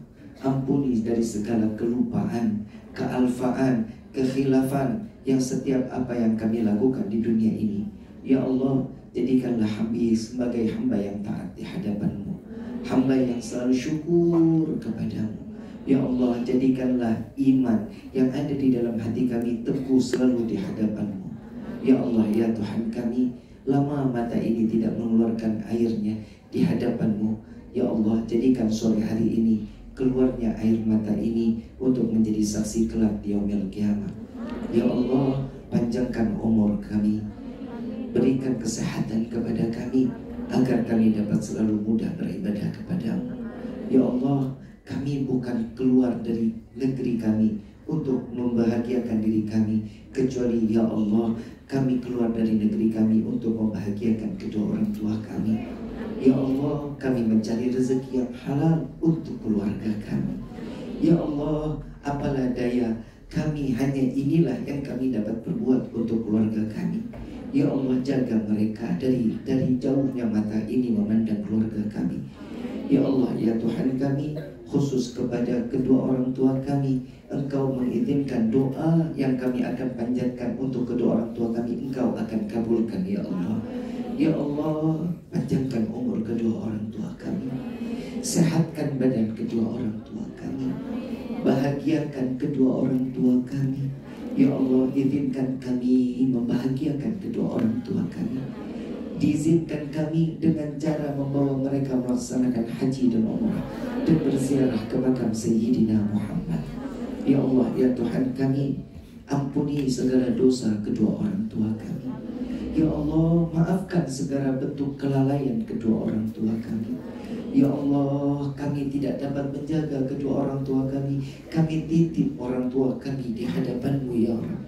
Speaker 1: ampuni dari segala kelupaan, kealfaan, kekhilafan yang setiap apa yang kami lakukan di dunia ini. Ya Allah, jadikanlah kami sebagai hamba yang taat di hadapan-Mu, hamba yang selalu syukur kepadamu. Ya Allah, jadikanlah iman yang ada di dalam hati kami teguh selalu di hadapan-Mu. Ya Allah, ya Tuhan kami, lama mata ini tidak mengeluarkan airnya di hadapan-Mu. Ya Allah, jadikan sore hari ini keluarnya air mata ini untuk menjadi saksi kelak di yaumil kiamat. Ya Allah, panjangkan umur kami, berikan kesehatan kepada kami agar kami dapat selalu mudah beribadah kepadamu. Ya Allah, kami bukan keluar dari negeri kami untuk membahagiakan diri kami, kecuali ya Allah, kami keluar dari negeri kami untuk membahagiakan kedua orang tua kami. Ya Allah, kami mencari rezeki yang halal untuk keluarga kami. Ya Allah, apalah daya kami, hanya inilah yang kami dapat berbuat untuk keluarga kami. Ya Allah, jaga mereka dari jauhnya mata ini memandang keluarga kami. Ya Allah, ya Tuhan kami, khusus kepada kedua orang tua kami, Engkau mengizinkan doa yang kami akan panjatkan untuk kedua orang tua kami, Engkau akan kabulkan ya Allah. Ya Allah, panjangkan umur kedua orang tua kami, sehatkan badan kedua orang tua kami, bahagiakan kedua orang tua kami. Ya Allah, izinkan kami membahagiakan kedua orang tua kami. Diizinkan kami dengan cara membawa mereka melaksanakan haji dan umrah dan berziarah ke makam Sayyidina Muhammad. Ya Allah, ya Tuhan kami, ampuni segala dosa kedua orang tua kami. Ya Allah, maafkan segala bentuk kelalaian kedua orang tua kami. Ya Allah, kami tidak dapat menjaga kedua orang tua kami. Kami titip orang tua kami di hadapan-Mu ya Allah.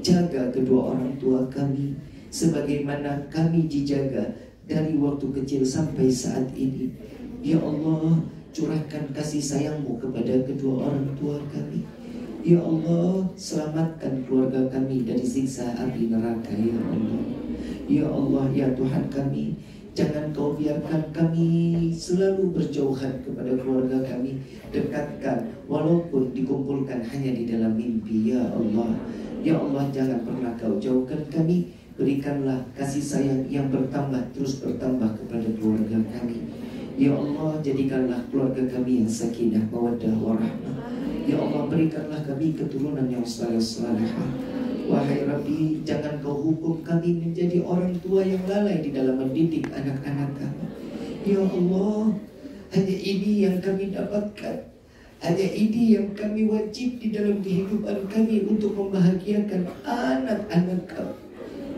Speaker 1: Jaga kedua orang tua kami sebagaimana kami dijaga dari waktu kecil sampai saat ini. Ya Allah, curahkan kasih sayang-Mu kepada kedua orang tua kami. Ya Allah, selamatkan keluarga kami dari siksa api neraka ya Allah. Ya Allah, ya Tuhan kami, jangan Kau biarkan kami selalu berjauhan kepada keluarga kami. Dekatkan walaupun dikumpulkan hanya di dalam mimpi ya Allah. Ya Allah, jangan pernah Kau jauhkan kami. Berikanlah kasih sayang yang bertambah, terus bertambah kepada keluarga kami. Ya Allah, jadikanlah keluarga kami yang sakinah, mawaddah, warahmah. Ya Allah, berikanlah kami keturunan yang saleh-salehah. Wahai Rabbi, jangan Kau hukum kami menjadi orang tua yang lalai di dalam mendidik anak-anak kami. Ya Allah, hanya ini yang kami dapatkan, hanya ini yang kami wajib di dalam kehidupan kami untuk membahagiakan anak-anak kami.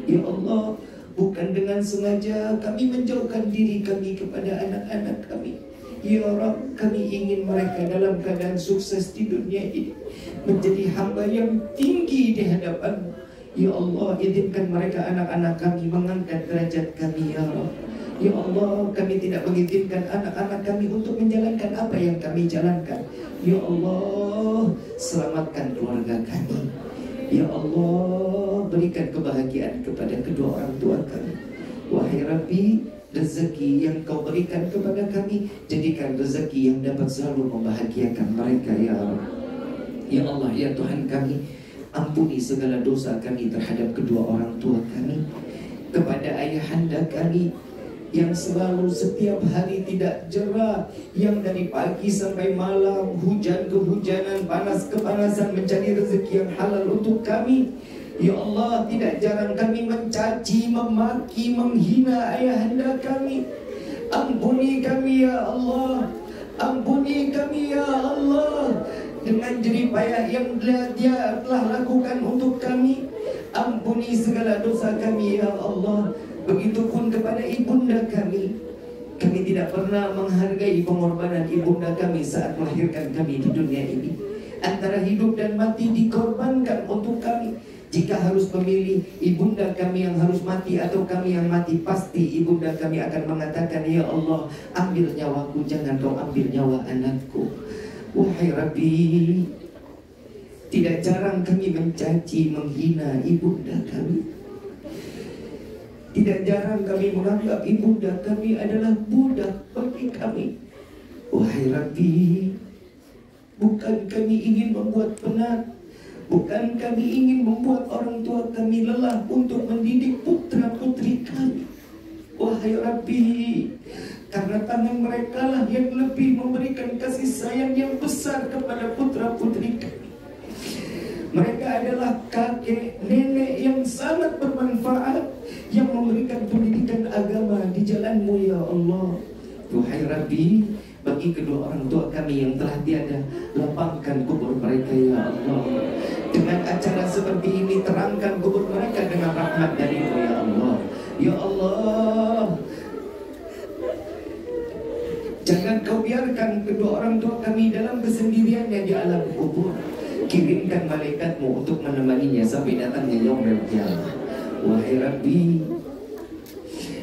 Speaker 1: Ya Allah, bukan dengan sengaja kami menjauhkan diri kami kepada anak-anak kami. Ya Rabb, kami ingin mereka dalam keadaan sukses di dunia ini, menjadi hamba yang tinggi di hadapan-Mu. Ya Allah, izinkan mereka anak-anak kami mengangkat derajat kami ya Rabb. Ya Allah, kami tidak mengizinkan anak-anak kami untuk menjalankan apa yang kami jalankan. Ya Allah, selamatkan keluarga kami. Ya Allah, berikan kebahagiaan kepada kedua orang tua kami. Wahai Rabbi, rezeki yang Kau berikan kepada kami, jadikan rezeki yang dapat selalu membahagiakan mereka ya Allah. Ya Allah, ya Tuhan kami, ampuni segala dosa kami terhadap kedua orang tua kami, kepada ayahanda kami yang selalu setiap hari tidak jera, yang dari pagi sampai malam, hujan kehujanan, panas kepanasan mencari rezeki yang halal untuk kami. Ya Allah, tidak jarang kami mencaci, memaki, menghina ayahanda kami. Ampuni kami ya Allah, ampuni kami ya Allah, dengan jerih payah yang Dia telah lakukan untuk kami. Ampuni segala dosa kami ya Allah. Begitupun kepada ibunda kami. Kami tidak pernah menghargai pengorbanan ibunda kami saat melahirkan kami di dunia ini. Antara hidup dan mati dikorbankan untuk kami. Jika harus memilih ibunda kami yang harus mati atau kami yang mati, pasti ibunda kami akan mengatakan, ya Allah, ambil nyawaku, jangan Kau ambil nyawa anakku. Wahai Rabbi,
Speaker 4: Tidak jarang kami mencaci, menghina ibunda kami. Tidak jarang kami menganggap ibunda kami adalah budak bagi kami. Wahai Rabbi, bukan kami ingin membuat penat, bukan kami ingin membuat orang tua kami lelah untuk mendidik putra putri kami. Wahai Rabbi, karena tangan mereka lah yang lebih memberikan kasih sayang yang besar kepada putra putri kami. Mereka adalah kakek, nenek yang sangat bermanfaat, yang memberikan pendidikan agama di jalan-Mu ya Allah. Wahai Rabbi, bagi kedua orang tua kami yang telah tiada, lapangkan kubur mereka ya Allah. Dengan acara seperti ini, terangkan kubur mereka dengan rahmat dari-Mu ya Allah. Ya Allah, jangan Kau biarkan kedua orang tua kami dalam kesendiriannya di alam kubur. Kirimkan malaikat-Mu untuk menemaninya sampai datangnya yaumul qiyamah. Wahai Rabbi,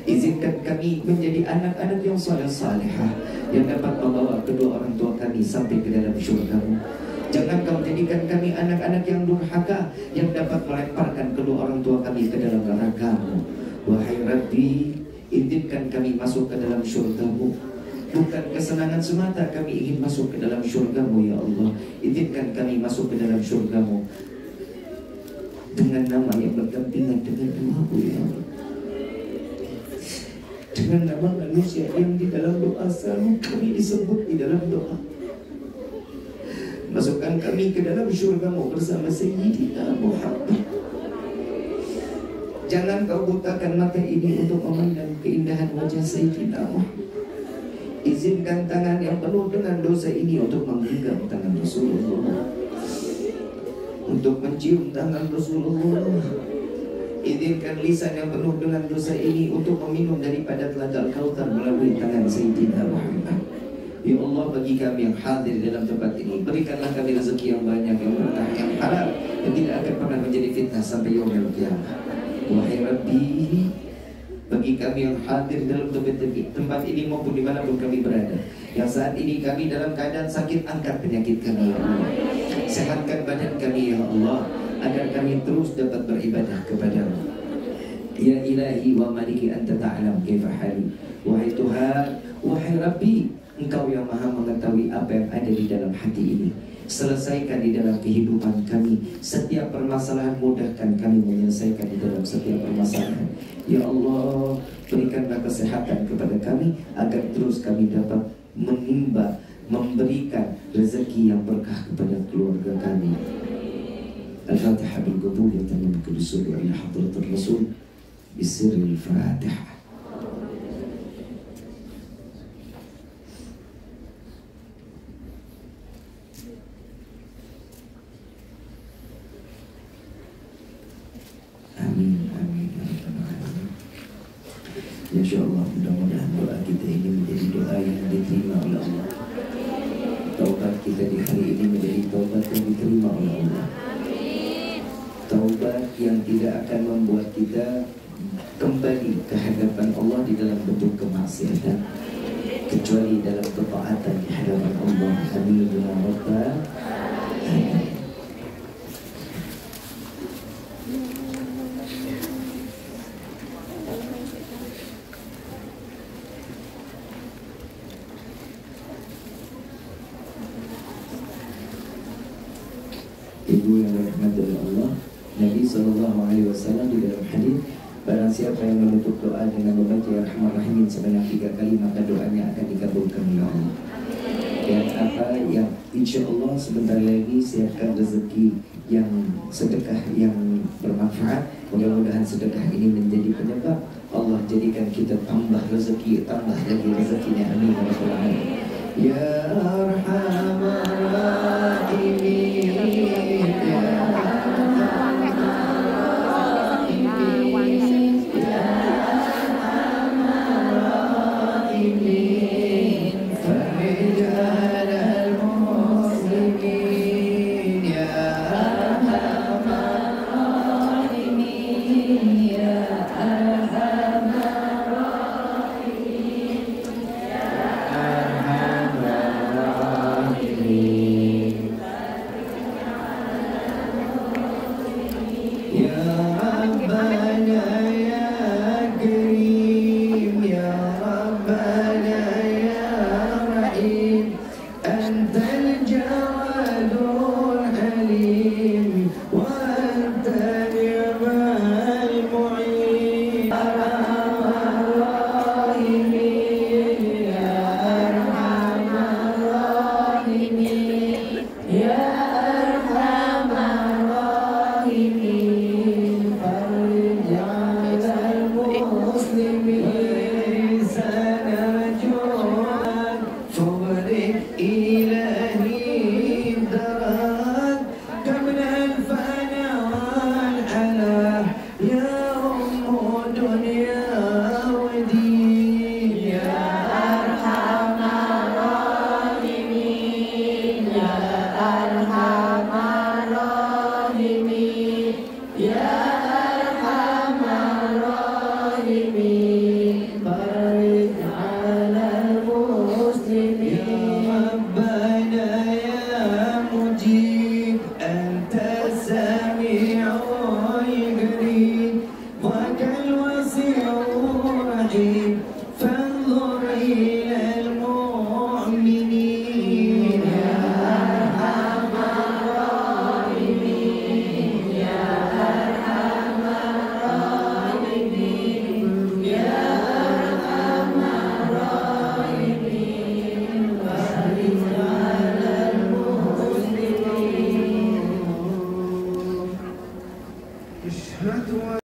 Speaker 4: izinkan kami menjadi anak-anak yang saleh-salehah, yang dapat membawa kedua orang tua kami sampai ke dalam syurga-Mu. Jangan Kau jadikan kami anak-anak yang durhaka, yang dapat melemparkan kedua orang tua kami ke dalam neraka-Mu. Wahai Rabbi, izinkan kami masuk ke dalam syurga-Mu. Bukan kesenangan semata kami ingin masuk ke dalam syurga-Mu ya Allah. Izinkan kami masuk ke dalam syurga-Mu dengan nama yang berdampingan dengan nama-Mu ya Allah. Dengan nama manusia yang di dalam doa selalu kami disebut di dalam doa. Masukkan kami ke dalam syurga-Mu bersama Sayyidina Muhammad. Jangan Kau butakan mata ini untuk memandang keindahan wajah Sayyidina Muhammad. Izinkan tangan yang penuh dengan dosa ini untuk menggenggam tangan Rasulullah, untuk mencium tangan Rasulullah. Izinkan lisan yang penuh dengan dosa ini untuk meminum daripada telaga Al-Kautsar melalui tangan Sayyidina Muhammad. Ya Allah, bagi kami yang hadir dalam tempat ini, berikanlah kami rezeki yang banyak, yang berkah, yang halal, yang tidak akan pernah menjadi fitnah sampai yaumul qiyamah. Wahai Rabbi, bagi kami yang hadir dalam tempat ini maupun dimanapun kami berada, yang saat ini kami dalam keadaan sakit, angkat penyakit kami ya Allah. Sehatkan badan kami ya Allah, agar kami terus dapat beribadah kepada-Mu. Ya Ilahi wa Maliki anta ta'lam kaifa hali. Wahai Tuhan, wahai Rabbi, Engkau yang maha mengetahui apa yang ada di dalam hati ini. Selesaikan di dalam kehidupan kami setiap permasalahan, mudahkan kami menyelesaikan di dalam setiap permasalahan. Ya Allah, berikanlah kesehatan kepada kami agar terus kami dapat menimba, memberikan rezeki yang berkah kepada keluarga kami. Al-Fatihah bil-Qubul ya tamam kulisul ila hadratul Rasul bisirril Fatihah. Amin, amin, amin. InsyaAllah mudah-mudahan doa kita ini menjadi doa yang diterima oleh Allah. Taubat kita di hari ini menjadi taubat yang diterima oleh Allah. Taubat yang tidak akan membuat kita kembali ke hadapan Allah di dalam bentuk kemaksiatan, kecuali dalam ketaatan di hadapan Allah. Amin ya Rabbal alamin. Ibu yang dirahmati oleh Allah, Nabi SAW di dalam hadis, barang siapa yang menutup doa dengan membaca Ya Rahman Rahimin sebanyak 3 kali, maka doanya akan dikabulkan oleh Allah. Dan apa yang insya Allah sebentar lagi siapkan rezeki yang sedekah yang bermanfaat. Mudah-mudahan sedekah ini menjadi penyebab Allah jadikan kita tambah rezeki, tambah lagi rezekinya. Amin ya rabbal alamin. Ya Arhamar Rahimin.
Speaker 1: Ini